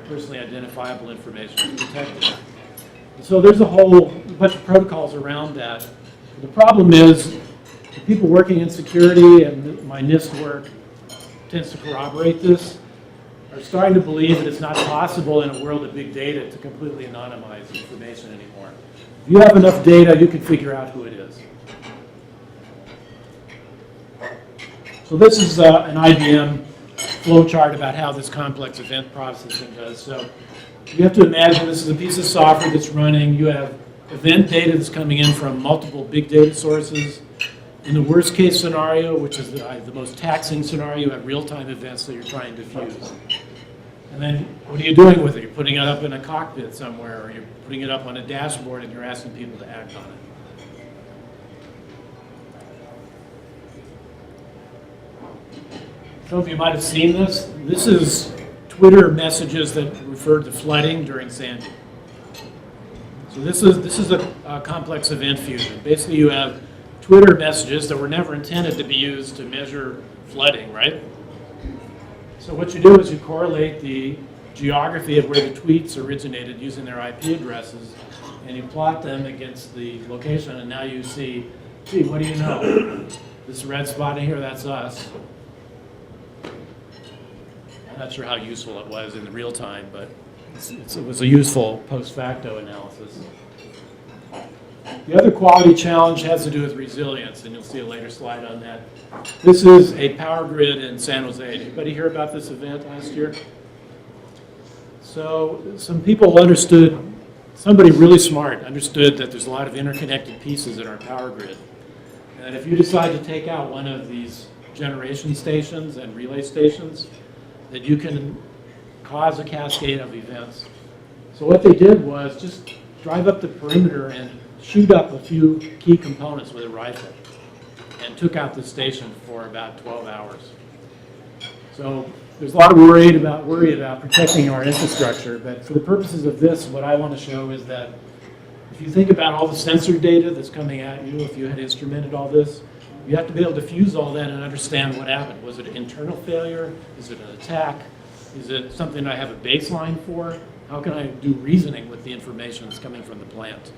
personally identifiable information is protected. So there's a whole bunch of protocols around that. The problem is the people working in security, and my NIST work tends to corroborate this, are starting to believe that it's not possible in a world of big data to completely anonymize information anymore. If you have enough data, you can figure out who it is. So this is an IBM flowchart about how this complex event processing does. So you have to imagine this is a piece of software that's running. You have event data that's coming in from multiple big data sources. In the worst case scenario, which is the most taxing scenario, you have real-time events that you're trying to fuse. And then what are you doing with it? You're putting it up in a cockpit somewhere, or you're putting it up on a dashboard and you're asking people to act on it. Some of you might have seen this. This is Twitter messages that referred to flooding during Sandy. So this is a complex event fusion. Basically, you have Twitter messages that were never intended to be used to measure flooding, right? So what you do is you correlate the geography of where the tweets originated using their IP addresses, and you plot them against the location, and now you see, gee, what do you know? This red spot in here, that's us. I'm not sure how useful it was in the real time, but it was a useful post facto analysis. The other quality challenge has to do with resilience, and you'll see a later slide on that. This is a power grid in San Jose. Anybody hear about this event last year? So some people understood, somebody really smart understood that there's a lot of interconnected pieces in our power grid. And if you decide to take out one of these generation stations and relay stations, that you can cause a cascade of events. So what they did was just drive up the perimeter and shoot up a few key components with a rifle and took out the station for about 12 hours. So there's a lot of worry about protecting our infrastructure, but for the purposes of this, what I want to show is that if you think about all the sensor data that's coming at you, if you had instrumented all this, you have to be able to fuse all that and understand what happened. Was it an internal failure? Is it an attack? Is it something I have a baseline for? How can I do reasoning with the information that's coming from the plant?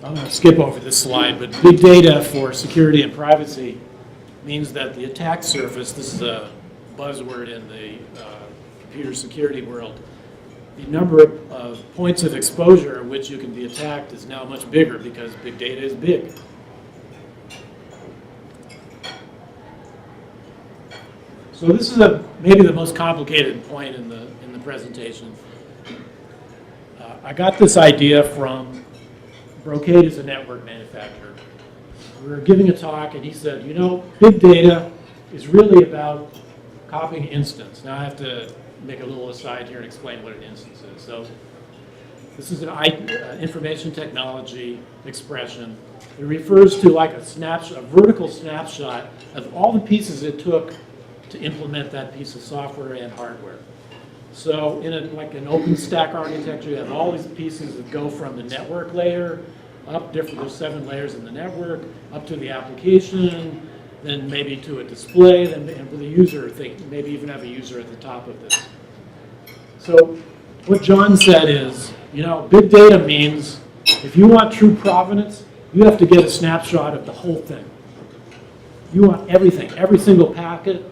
I'm going to skip over this slide, but big data for security and privacy means that the attack surface, this is a buzzword in the computer security world, the number of points of exposure at which you can be attacked is now much bigger because big data is big. So this is maybe the most complicated point in the presentation. I got this idea from Brocade is a network manufacturer. We were giving a talk and he said, big data is really about copying instance. Now I have to make a little aside here and explain what an instance is. So this is an information technology expression. It refers to like a snapshot, a vertical snapshot of all the pieces it took to implement that piece of software and hardware. So in like an open stack architecture, you have all these pieces that go from the network layer up there's 7 layers in the network, up to the application, then maybe to a display, then with a user, maybe even have a user at the top of this. So what John said is, big data means if you want true provenance, you have to get a snapshot of the whole thing. You want everything, every single packet,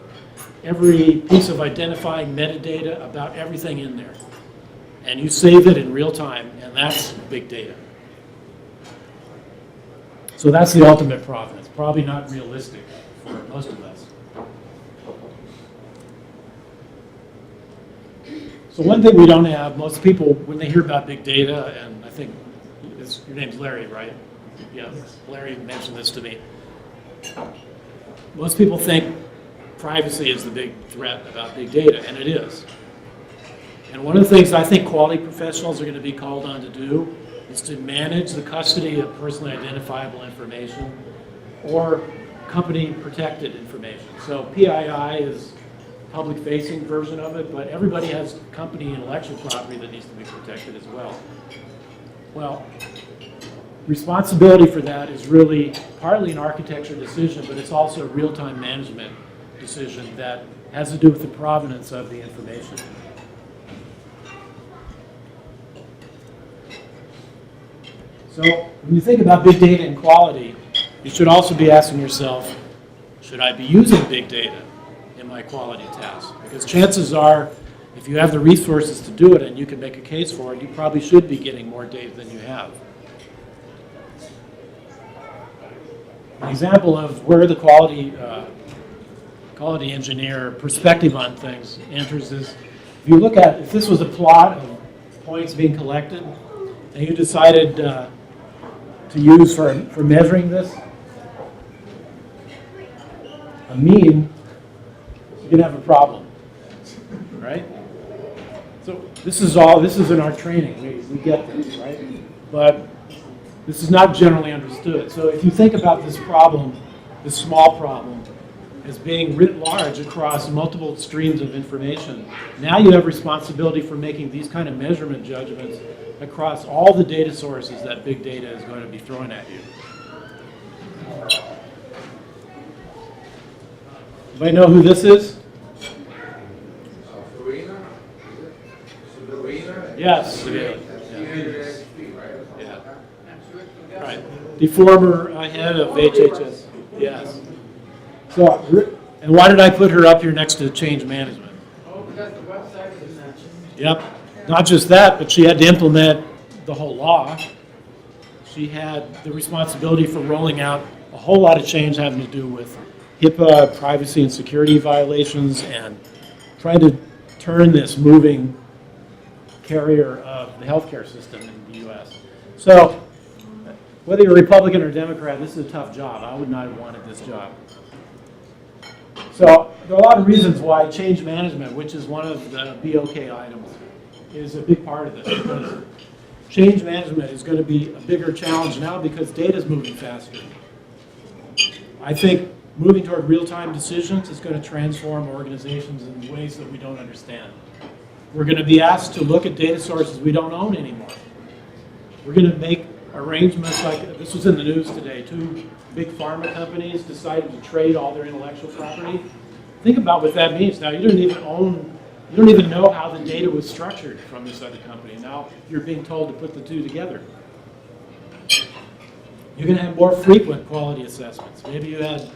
every piece of identifying metadata about everything in there. And you save it in real time, and that's big data. So that's the ultimate provenance. Probably not realistic for most of us. So one thing we don't have, most people, when they hear about big data, and I think your name's Larry, right? Yeah, Larry mentioned this to me. Most people think privacy is the big threat about big data, and it is. And one of the things I think quality professionals are going to be called on to do is to manage the custody of personally identifiable information or company protected information. So PII is public-facing version of it, but everybody has company intellectual property that needs to be protected as well. Well, responsibility for that is really partly an architecture decision, but it's also a real-time management decision that has to do with the provenance of the information. So when you think about big data and quality, you should also be asking yourself, should I be using big data in my quality tasks? Because chances are, if you have the resources to do it and you can make a case for it, you probably should be getting more data than you have. An example of where the quality engineer perspective on things enters is, if you look at, if this was a plot of points being collected, and you decided to use for measuring this a mean, you're going to have a problem, right? So this is in our training. We get this, right? But this is not generally understood. So if you think about this problem, this small problem, as being writ large across multiple streams of information, now you have responsibility for making these kind of measurement judgments across all the data sources that big data is going to be throwing at you. Anybody know who this is? Yes. Yeah. Right. The former head of HHS. Yes. So, and why did I put her up here next to change management? Oh, because the website is mentioned. Yep. Not just that, but she had to implement the whole law. She had the responsibility for rolling out a whole lot of change having to do with HIPAA, privacy and security violations, and trying to turn this moving carrier of the healthcare system in the U.S. So, whether you're Republican or Democrat, this is a tough job. I would not have wanted this job. So, there are a lot of reasons why change management, which is one of the BOK items, is a big part of this. Because change management is going to be a bigger challenge now because data is moving faster. I think moving toward real-time decisions is going to transform organizations in ways that we don't understand. We're going to be asked to look at data sources we don't own anymore. We're going to make arrangements like, this was in the news today, 2 big pharma companies decided to trade all their intellectual property. Think about what that means. Now, you don't even know how the data was structured from this other company. Now, you're being told to put the 2 together. You're going to have more frequent quality assessments. Maybe you had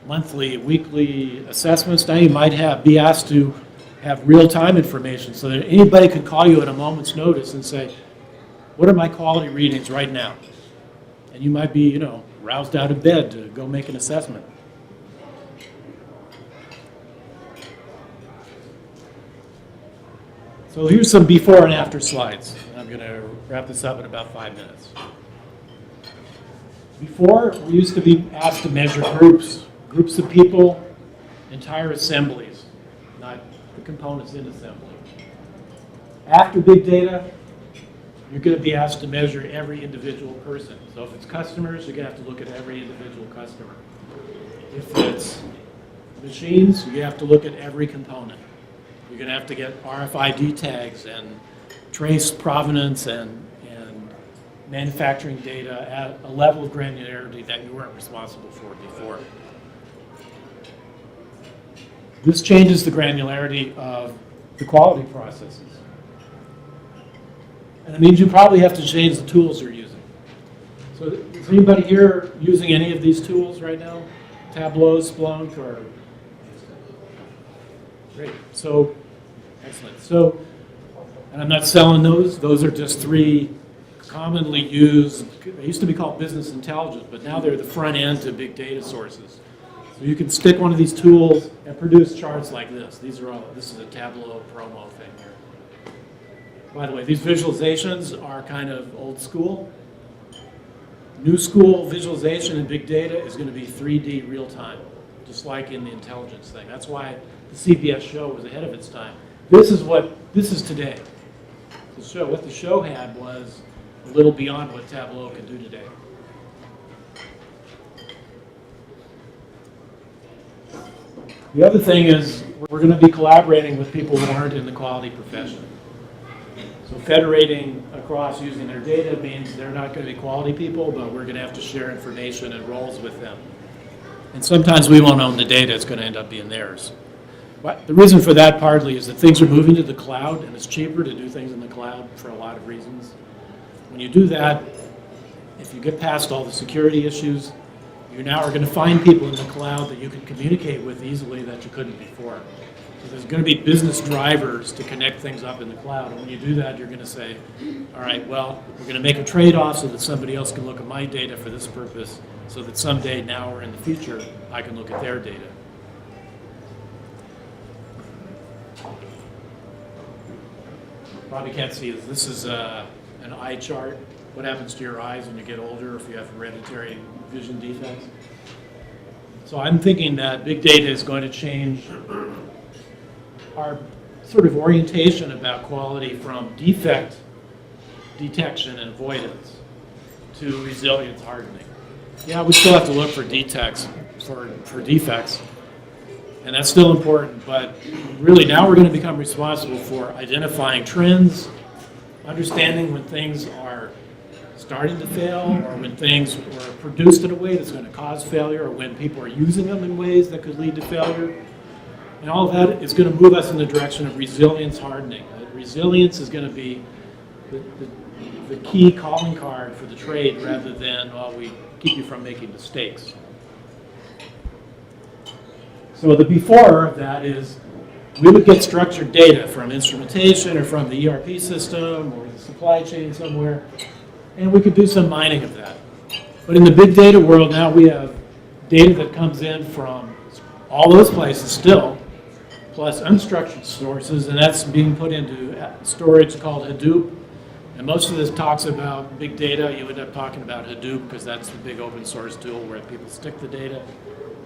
monthly, weekly assessments. Now you might be asked to have real-time information so that anybody could call you at a moment's notice and say, what are my quality readings right now? And you might be, roused out of bed to go make an assessment. So here's some before and after slides. I'm going to wrap this up in about 5 minutes. Before, we used to be asked to measure groups of people, entire assemblies, not the components in assembly. After big data, you're going to be asked to measure every individual person. So if it's customers, you're going to have to look at every individual customer. If it's machines, you have to look at every component. You're going to have to get RFID tags and trace provenance and manufacturing data at a level of granularity that you weren't responsible for before. This changes the granularity of the quality processes. And it means you probably have to change the tools you're using. So is anybody here using any of these tools right now? Tableau, Splunk, or? Great. So, excellent. So, and I'm not selling those. Those are just 3 commonly used. They used to be called business intelligence, but now they're the front end to big data sources. So you can stick one of these tools and produce charts like this. This is a Tableau promo thing here. By the way, these visualizations are kind of old school. New school visualization in big data is going to be 3D real time, just like in the intelligence thing. That's why the CBS show was ahead of its time. this is today. What the show had was a little beyond what Tableau can do today. The other thing is we're going to be collaborating with people who aren't in the quality profession. So federating across using their data means they're not going to be quality people, but we're going to have to share information and roles with them. And sometimes we won't own the data, it's going to end up being theirs. But the reason for that partly is that things are moving to the cloud, and it's cheaper to do things in the cloud for a lot of reasons. When you do that, if you get past all the security issues, you now are going to find people in the cloud that you can communicate with easily that you couldn't before. So there's going to be business drivers to connect things up in the cloud. And when you do that, you're going to say, all right, well, we're going to make a trade-off so that somebody else can look at my data for this purpose, so that someday, now or in the future, I can look at their data. Probably can't see this. This is an eye chart. What happens to your eyes when you get older if you have hereditary vision defects? So I'm thinking that big data is going to change our sort of orientation about quality from defect detection and avoidance to resilience hardening. Yeah, we still have to look for defects, and that's still important, but really now we're going to become responsible for identifying trends, understanding when things are starting to fail, or when things were produced in a way that's going to cause failure, or when people are using them in ways that could lead to failure. And all of that is going to move us in the direction of resilience hardening. Resilience is going to be the key calling card for the trade rather than, well, we keep you from making mistakes. So the before of that is we would get structured data from instrumentation or from the ERP system or the supply chain somewhere, and we could do some mining of that. But in the big data world now, we have data that comes in from all those places still, plus unstructured sources, and that's being put into storage called Hadoop. And most of this talks about big data. You end up talking about Hadoop because that's the big open source tool where people stick the data.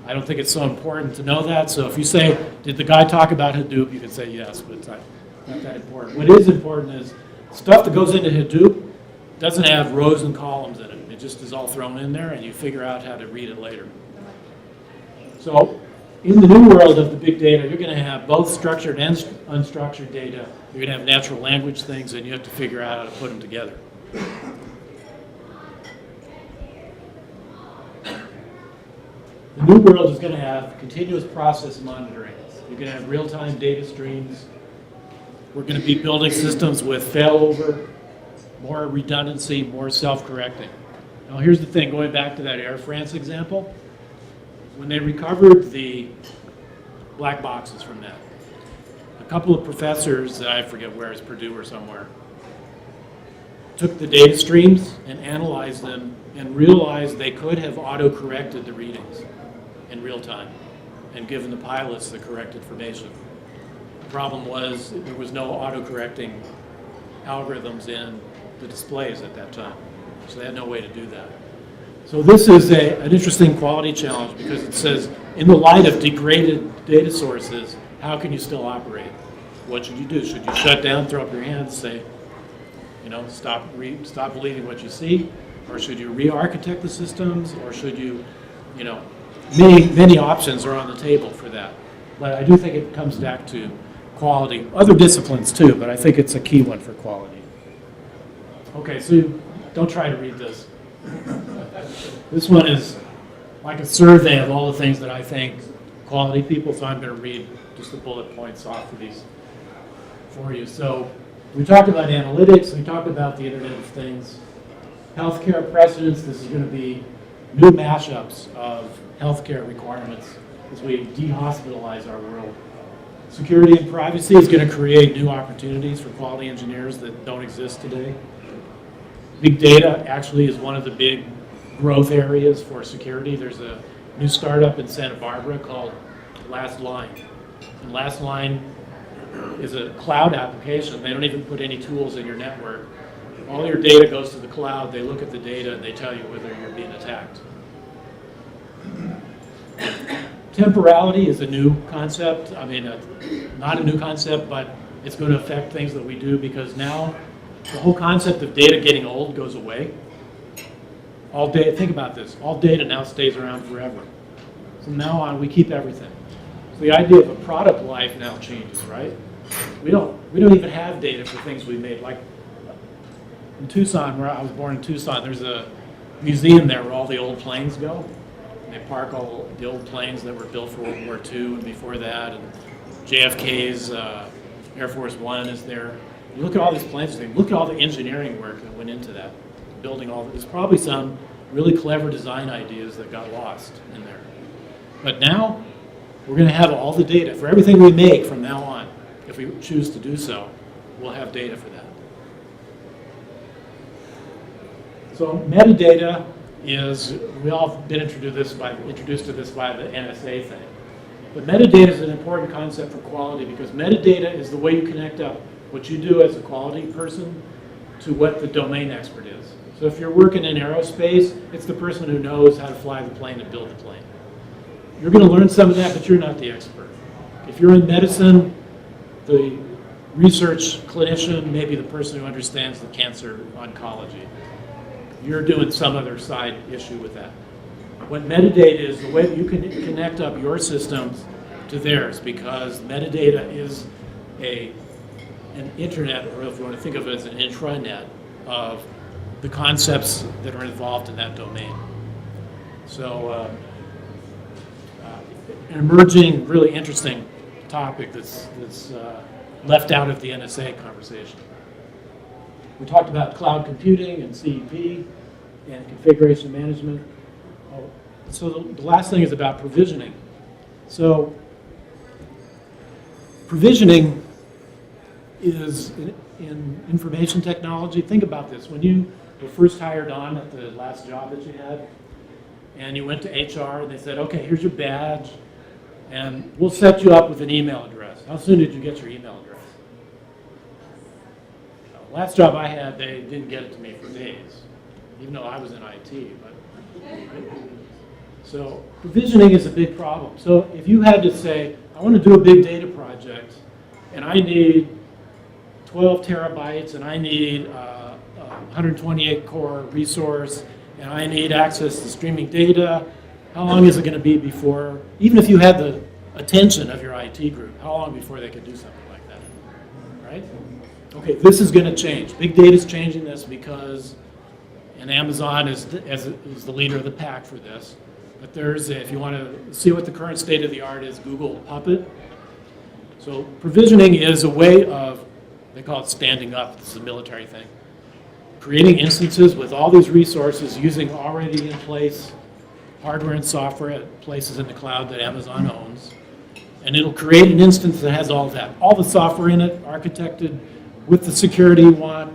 I don't think it's so important to know that. So if you say, did the guy talk about Hadoop, you can say yes, but it's not that important. What is important is stuff that goes into Hadoop doesn't have rows and columns in it. It just is all thrown in there, and you figure out how to read it later. So in the new world of the big data, you're going to have both structured and unstructured data. You're going to have natural language things, and you have to figure out how to put them together. The new world is going to have continuous process monitoring. You're going to have real-time data streams. We're going to be building systems with failover, more redundancy, more self-correcting. Now here's the thing, going back to that Air France example, when they recovered the black boxes from that, a couple of professors, I forget where, it's Purdue or somewhere, took the data streams and analyzed them and realized they could have auto-corrected the readings in real time and given the pilots the correct information. The problem was there was no auto-correcting algorithms in the displays at that time, so they had no way to do that. So this is an interesting quality challenge because it says, in the light of degraded data sources, how can you still operate? What should you do? Should you shut down, throw up your hands, say, stop believing what you see? Or should you re-architect the systems? Or should you, many options are on the table for that. But I do think it comes back to quality. Other disciplines too, but I think it's a key one for quality. Okay, so don't try to read this. This one is like a survey of all the things that I think quality people, so I'm going to read just the bullet points off of these for you. So we talked about analytics, we talked about the Internet of Things. Healthcare precedents, this is going to be new mashups of healthcare requirements as we dehospitalize our world. Security and privacy is going to create new opportunities for quality engineers that don't exist today. Big data actually is one of the big growth areas for security. There's a new startup in Santa Barbara called Last Line. And Last Line is a cloud application. They don't even put any tools in your network. All your data goes to the cloud. They look at the data and they tell you whether you're being attacked. Temporality is a new concept. I mean, not a new concept, but It's going to affect things that we do because now the whole concept of data getting old goes away. All data, think about this, all data now stays around forever. From now on, we keep everything. So the idea of a product life now changes, right? We don't even have data for things we made. Like in Tucson, where I was born in Tucson, there's a museum there where all the old planes go. And they park all the old planes that were built for World War II and before that. And JFK's Air Force One is there. You look at all these planes, and look at all the engineering work that went into that, building all. There's probably some really clever design ideas that got lost in there. But now, we're going to have all the data for everything we make from now on. If we choose to do so, we'll have data for that. So metadata is, we all have been introduced to this by the NSA thing. But metadata is an important concept for quality because metadata is the way you connect up what you do as a quality person to what the domain expert is. So if you're working in aerospace, it's the person who knows how to fly the plane and build the plane. You're going to learn some of that, but you're not the expert. If you're in medicine, the research clinician may be the person who understands the cancer oncology. You're doing some other side issue with that. What metadata is, the way that you can connect up your systems to theirs, because metadata is an internet, or if you want to think of it as an intranet of the concepts that are involved in that domain. So an emerging, really interesting topic that's left out of the NSA conversation. We talked about cloud computing and CEP and configuration management. So the last thing is about provisioning. So provisioning is in information technology. Think about this. When you were first hired on at the last job that you had, and you went to HR and they said, okay, here's your badge, and we'll set you up with an email address. How soon did you get your email address? Last job I had, they didn't get it to me for days, even though I was in IT. But so provisioning is a big problem. So if you had to say, I want to do a big data project, and I need 12 terabytes, and I need a 128 core resource, and I need access to streaming data, how long is it going to be before, even if you had the attention of your IT group, how long before they could do something like that, right? Okay, this is going to change. Big data is changing this because, and Amazon is the leader of the pack for this, but if you want to see what the current state of the art is, Google Puppet. So provisioning is a way of, they call it standing up, this is a military thing, creating instances with all these resources using already in place hardware and software at places in the cloud that Amazon owns. And it'll create an instance that has all of that, all the software in it, architected with the security you want,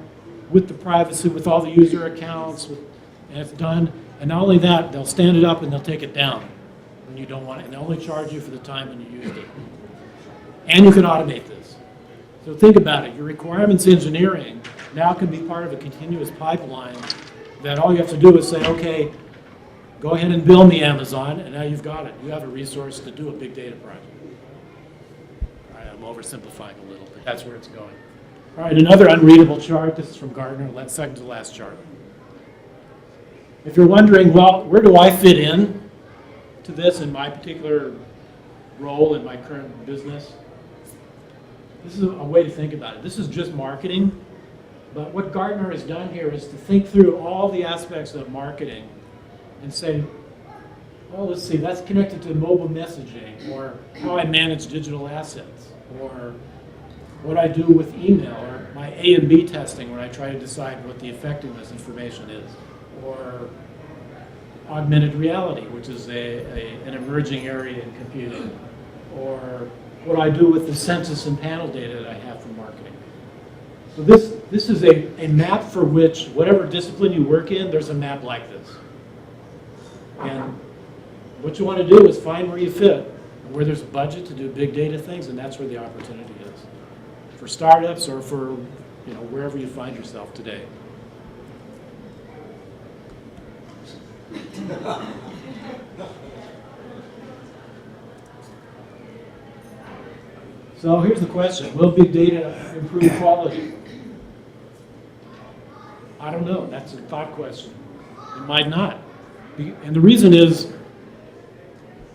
with the privacy, with all the user accounts, and it's done. And not only that, they'll stand it up and they'll take it down when you don't want it, and they'll only charge you for the time when you used it. And you can automate this. So think about it. Your requirements engineering now can be part of a continuous pipeline that all you have to do is say, okay, go ahead and bill me, Amazon, and now you've got it. You have a resource to do a big data project. All right, I'm oversimplifying a little, but that's where it's going. All right, another unreadable chart. This is from Gartner, second to last chart. If you're wondering, well, where do I fit in to this in my particular role in my current business? This is a way to think about it. This is just marketing, but what Gartner has done here is to think through all the aspects of marketing and say, well, let's see, that's connected to mobile messaging, or how I manage digital assets, or what I do with email, or my A and B testing when I try to decide what the effectiveness information is, or augmented reality, which is an emerging area in computing, or what I do with the census and panel data that I have from marketing. So this is a map for which, whatever discipline you work in, there's a map like this. And what you want to do is find where you fit, where there's a budget to do big data things, and that's where the opportunity is. For startups or for wherever you find yourself today. So here's the question, will big data improve quality? I don't know, that's a thought question. It might not. And the reason is,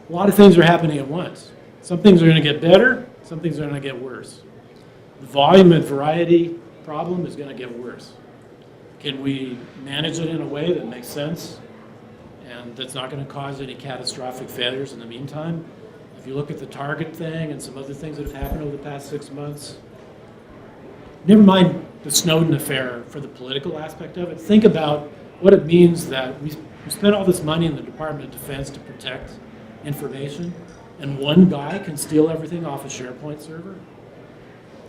a lot of things are happening at once. Some things are going to get better, some things are going to get worse. The volume and variety problem is going to get worse. Can we manage it in a way that makes sense and that's not going to cause any catastrophic failures in the meantime? If you look at the Target thing and some other things that have happened over the past 6 months, never mind the Snowden affair for the political aspect of it, think about what it means that we spent all this money in the Department of Defense to protect information, and one guy can steal everything off a SharePoint server?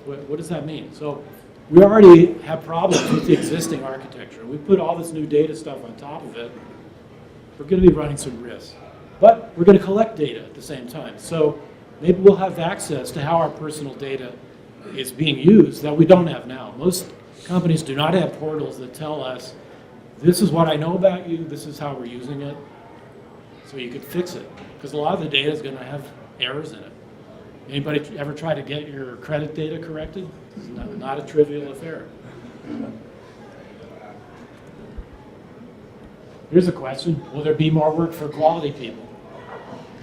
What does that mean? So we already have problems with the existing architecture. We put all this new data stuff on top of it. We're going to be running some risks. But we're going to collect data at the same time. So maybe we'll have access to how our personal data is being used that we don't have now. Most companies do not have portals that tell us, this is what I know about you, this is how we're using it, so you could fix it. Because a lot of the data is going to have errors in it. Anybody ever try to get your credit data corrected? It's not a trivial affair. Here's a question, will there be more work for quality people?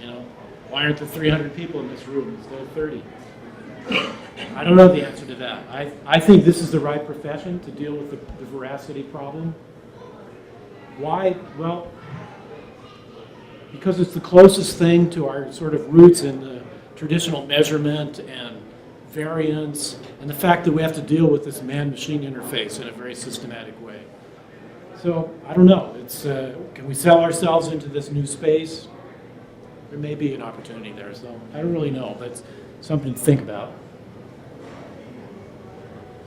You know, why aren't there 300 people in this room instead of 30? I don't know the answer to that. I think this is the right profession to deal with the veracity problem. Why? Well, because it's the closest thing to our sort of roots in the traditional measurement and variance, and the fact that we have to deal with this man-machine interface in a very systematic way. So, I don't know. It's can we sell ourselves into this new space? There may be an opportunity there, so I don't really know, but it's something to think about.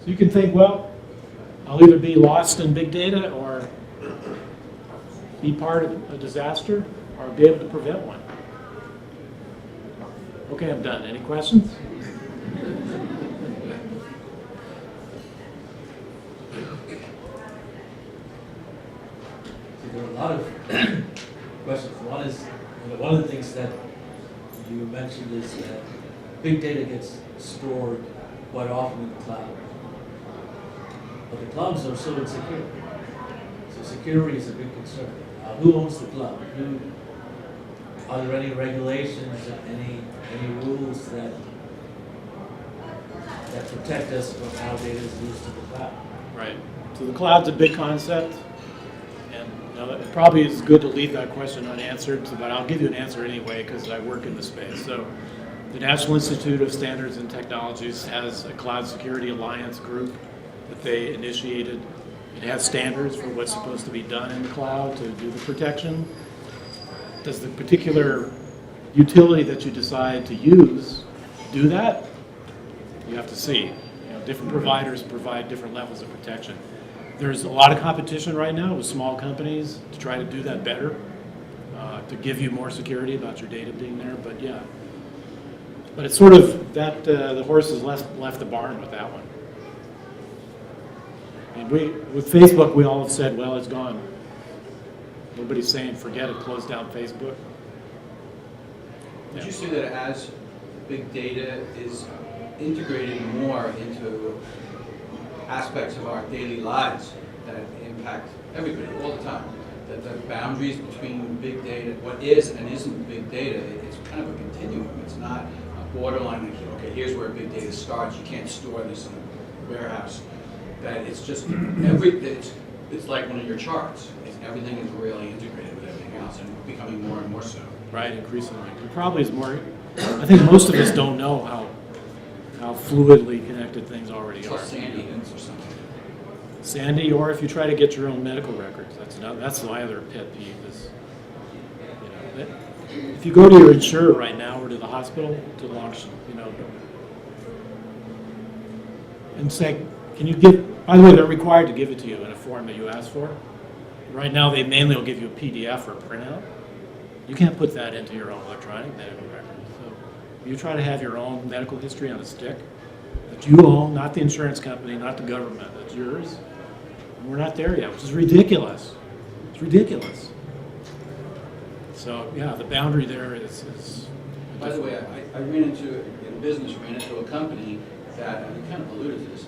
So you can think, well, I'll either be lost in big data or be part of a disaster or be able to prevent one. Okay, I'm done. Any questions? There are a lot of questions. One is, one of the things that you mentioned is that big data gets stored quite often in the cloud. But the clouds are so insecure. So security is a big concern. Who owns the cloud? Are there any regulations, any rules that protect us from how data is used to the cloud? Right. So the cloud's a big concept, and it probably is good to leave that question unanswered, but I'll give you an answer anyway because I work in the space. So the National Institute of Standards and Technologies has a Cloud Security Alliance group that they initiated. It has standards for what's supposed to be done in the cloud to do the protection. Does the particular utility that you decide to use do that? You have to see. Different providers provide different levels of protection. There's a lot of competition right now with small companies to try to do that better, to give you more security about your data being there. But yeah, but it's sort of that the horse has left the barn with that one. And with Facebook, we all have said, well, it's gone. Nobody's saying, forget it, close down Facebook. Would you say that as big data is integrated more into aspects of our daily lives that impact everybody all the time, that the boundaries between big data, what is and isn't big data, it's kind of a continuum. It's not a borderline, like, okay, here's where big data starts, you can't store this in a warehouse. That it's just it's like one of your charts. Everything is really integrated with everything else and becoming more and more so. Right, increasingly. It probably is more, I think most of us don't know how fluidly connected things already It's are. like Sandy or something. Sandy, or if you try to get your own medical records, that's my other pet peeve is, if you go to your insurer right now or to the hospital to launch, and say, can you give, by the way, they're required to give it to you in a form that you ask for. Right now, they mainly will give you a PDF or a printout. You can't put that into your own electronic medical record. So you try to have your own medical history on a stick that you own, not the insurance company, not the government, that's yours. And we're not there yet, which is ridiculous. It's ridiculous. So yeah, the boundary there is By the way, I ran into business ran into a company that, and you kind of alluded to this,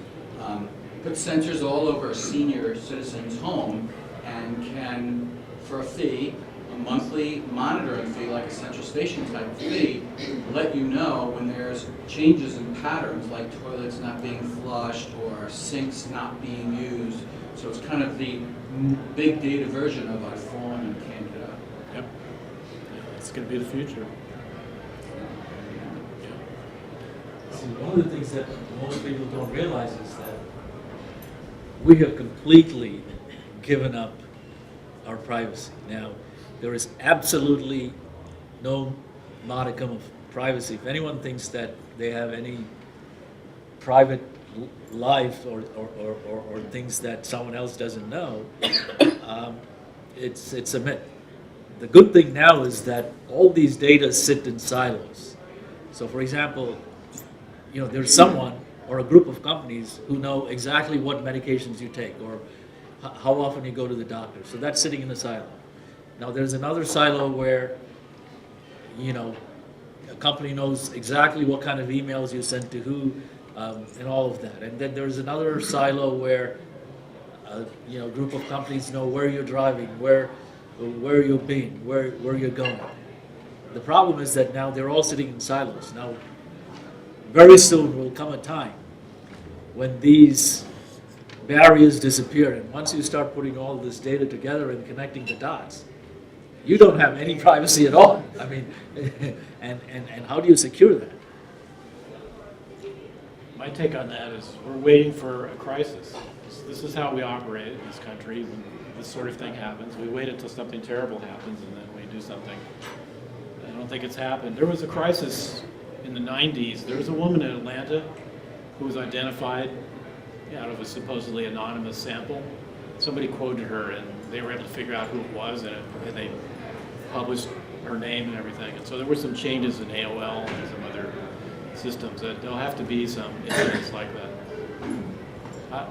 put sensors all over a senior citizen's home and can, for a fee, a monthly monitoring fee, like a central station type fee, let you know when there's changes in patterns, like toilets not being flushed or sinks not being used. So it's kind of the big data version of I've fallen and can't get up. Yep. It's going to be the future. See, one of the things that most people don't realize is that we have completely given up our privacy. Now, there is absolutely no modicum of privacy. If anyone thinks that they have any private life or things that someone else doesn't know, it's a myth. The good thing now is that all these data sit in silos. So, for example, there's someone or a group of companies who know exactly what medications you take or how often you go to the doctor. So that's sitting in a silo. Now there's another silo where, a company knows exactly what kind of emails you sent to who, and all of that. And then there's another silo where, a group of companies know where you're driving, where you've been, where you're going. The problem is that now they're all sitting in silos. Now, very soon will come a time when these barriers disappear, and once you start putting all this data together and connecting the dots, you don't have any privacy at all. I mean, and how do you secure that? My take on that is we're waiting for a crisis. This is how we operate in this country. When this sort of thing happens, we wait until something terrible happens and then we do something. I don't think it's happened. There was a crisis in the 90s. There was a woman in Atlanta who was identified out of a supposedly anonymous sample. Somebody quoted her and they were able to figure out who it was, and they published her name and everything. And so there were some changes in AOL and some other systems that there'll have to be some incidents like that.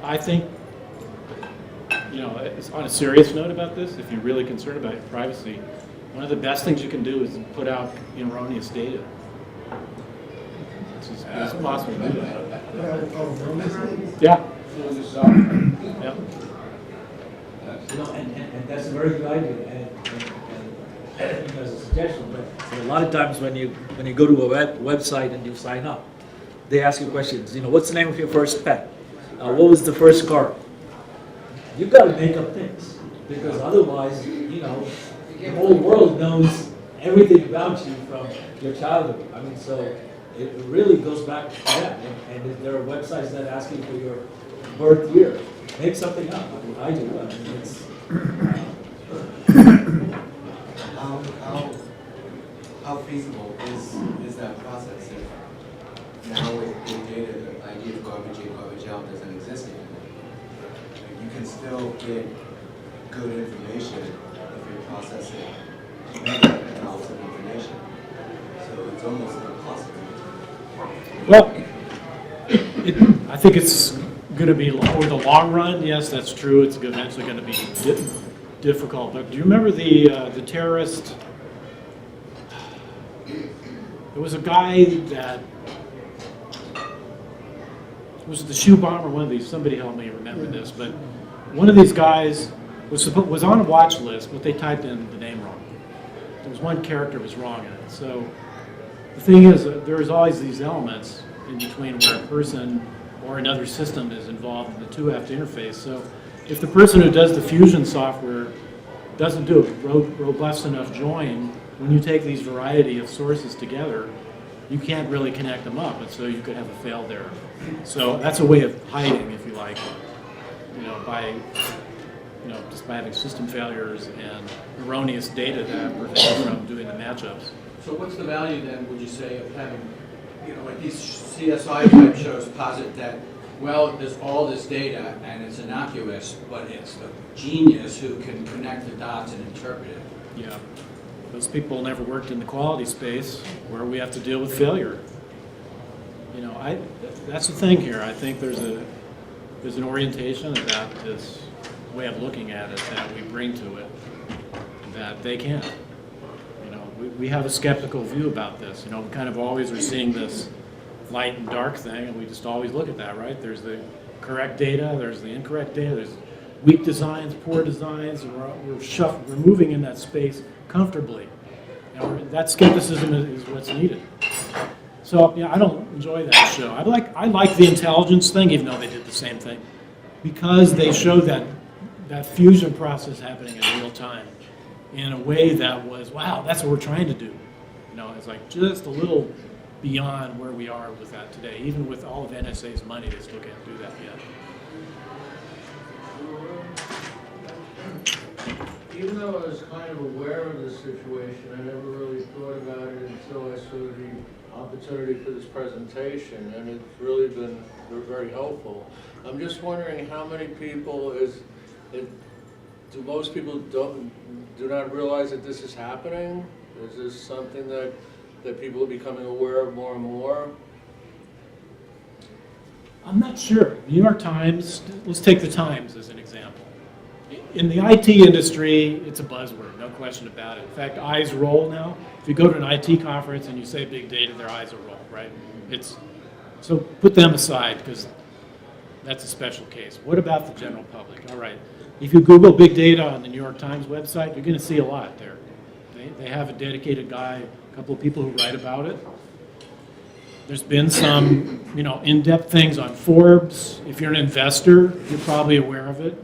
I think, on a serious note about this, if you're really concerned about your privacy, one of the best things you can do is put out erroneous data. It's possible to do that. Yeah. Yeah. And that's a very good idea, and as a suggestion, but a lot of times when you go to a website and you sign up, they ask you questions. What's the name of your first pet? What was the first car? You've got to make up things, because otherwise, the whole world knows everything about you from your childhood. I mean, so it really goes back to that. And if there are websites that ask you for your birth year, make something up. I mean, I do. I mean, it's how feasible is that process if now with big data the idea of garbage in, garbage out doesn't exist anymore? You can still get good information if you're processing negative amounts of information. So it's almost impossible. Well, I think it's going to be, over the long run, yes, that's true. It's eventually going to be difficult. But do you remember the terrorist? There was a guy that was the shoe bomber. One of these. Somebody help me remember this. But one of these guys was on a watch list, but they typed in the name wrong. There was one character was wrong in it. So the thing is, there's always these elements in between where a person or another system is involved, and the two have to interface. So if the person who does the fusion software doesn't do a robust enough join, when you take these variety of sources together, you can't really connect them up, and so you could have a fail there. So that's a way of hiding, if you like, just by having system failures and erroneous data that prevent you from doing the matchups. So what's the value then, would you say, of having, like these CSI type shows posit that, well, there's all this data and it's innocuous, but it's the genius who can connect the dots and interpret it. Yeah, those people never worked in the quality space where we have to deal with failure. That's the thing here. I think there's an orientation about this way of looking at it that we bring to it that they can't. We have a skeptical view about this. We kind of always are seeing this light and dark thing, and we just always look at that, right? There's the correct data, there's the incorrect data, there's weak designs, poor designs, and we're moving in that space comfortably. And that skepticism is what's needed. So yeah, I don't enjoy that show. I like the intelligence thing, even though they did the same thing, because they showed that fusion process happening in real time in a way that was, wow, that's what we're trying to do. You know, it's like just a little beyond where we are with that today. Even with all of NSA's money, they still can't do that yet. Even though I was kind of aware of this situation, I never really thought about it until I saw the opportunity for this presentation, and it's really been very helpful. I'm just wondering how many people do most people do not realize that this is happening? Is this something that people are becoming aware of more and more? I'm not sure. New York Times, let's take the Times as an example. In the IT industry, it's a buzzword, no question about it. In fact, eyes roll now. If you go to an IT conference and you say big data, their eyes will roll, right? So put them aside, because that's a special case. What about the general public? All right. If you Google big data on the New York Times website, you're going to see a lot there. They have a dedicated guy, a couple of people who write about it. There's been some, in-depth things on Forbes. If you're an investor, you're probably aware of it.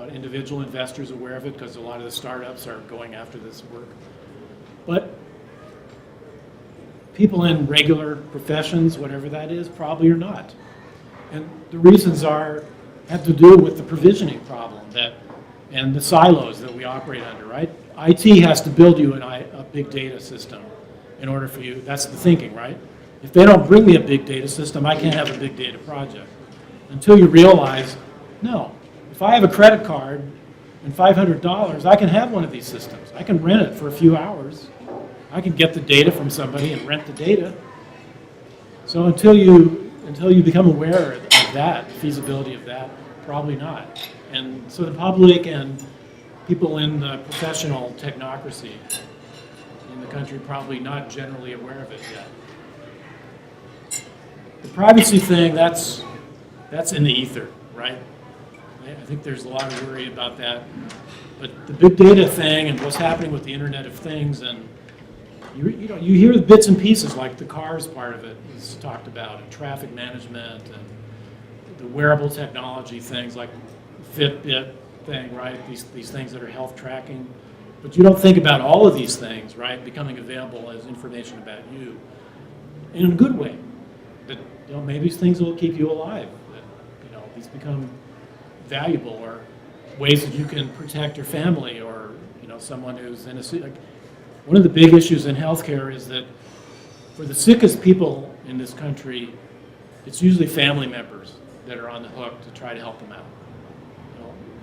Individual investors aware of it because a lot of the startups are going after this work. But people in regular professions, whatever that is, probably are not. And the reasons have to do with the provisioning problem and the silos that we operate under, right? IT has to build you a big data system in order for you. That's the thinking, right? If they don't bring me a big data system, I can't have a big data project. Until you realize, no, if I have a credit card and $500, I can have one of these systems. I can rent it for a few hours. I can get the data from somebody and rent the data. So until you become aware of that, feasibility of that, probably not. And so the public and people in the professional technocracy in the country probably not generally aware of it yet. The privacy thing, that's in the ether, right? I think there's a lot of worry about that. But the big data thing and what's happening with the Internet of Things, and you hear the bits and pieces, like the cars part of it is talked about, and traffic management, and the wearable technology things like Fitbit thing, right? These things that are health tracking. But you don't think about all of these things, right, becoming available as information about you in a good way. That maybe these things will keep you alive. That these become valuable, or ways that you can protect your family, or someone who's in a one of the big issues in healthcare is that for the sickest people in this country, it's usually family members that are on the hook to try to help them out.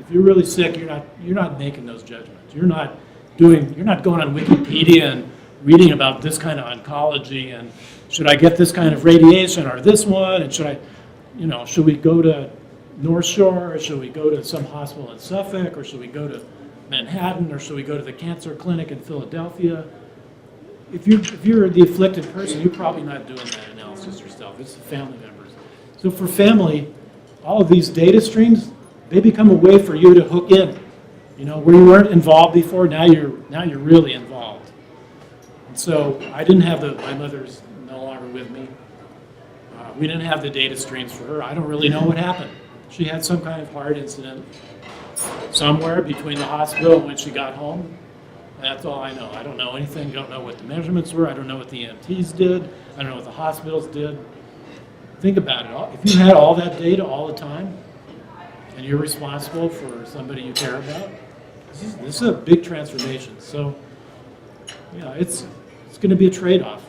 If you're really sick, you're not making those judgments. You're not going on Wikipedia and reading about this kind of oncology and should I get this kind of radiation or this one, and should we go to North Shore, or should we go to some hospital in Suffolk, or should we go to Manhattan, or should we go to the cancer clinic in Philadelphia? If you're the afflicted person, you're probably not doing that analysis yourself. It's the family members. So for family, all of these data streams, they become a way for you to hook in. Where you weren't involved before, now you're really involved. And so I didn't have my mother's no longer with me. We didn't have the data streams for her. I don't really know what happened. She had some kind of heart incident somewhere between the hospital and when she got home. That's all I know. I don't know anything. I don't know what the measurements were. I don't know what the EMTs did. I don't know what the hospitals did. Think about it. If you had all that data all the time, and you're responsible for somebody you care about, this is a big transformation. So, it's going to be a trade-off.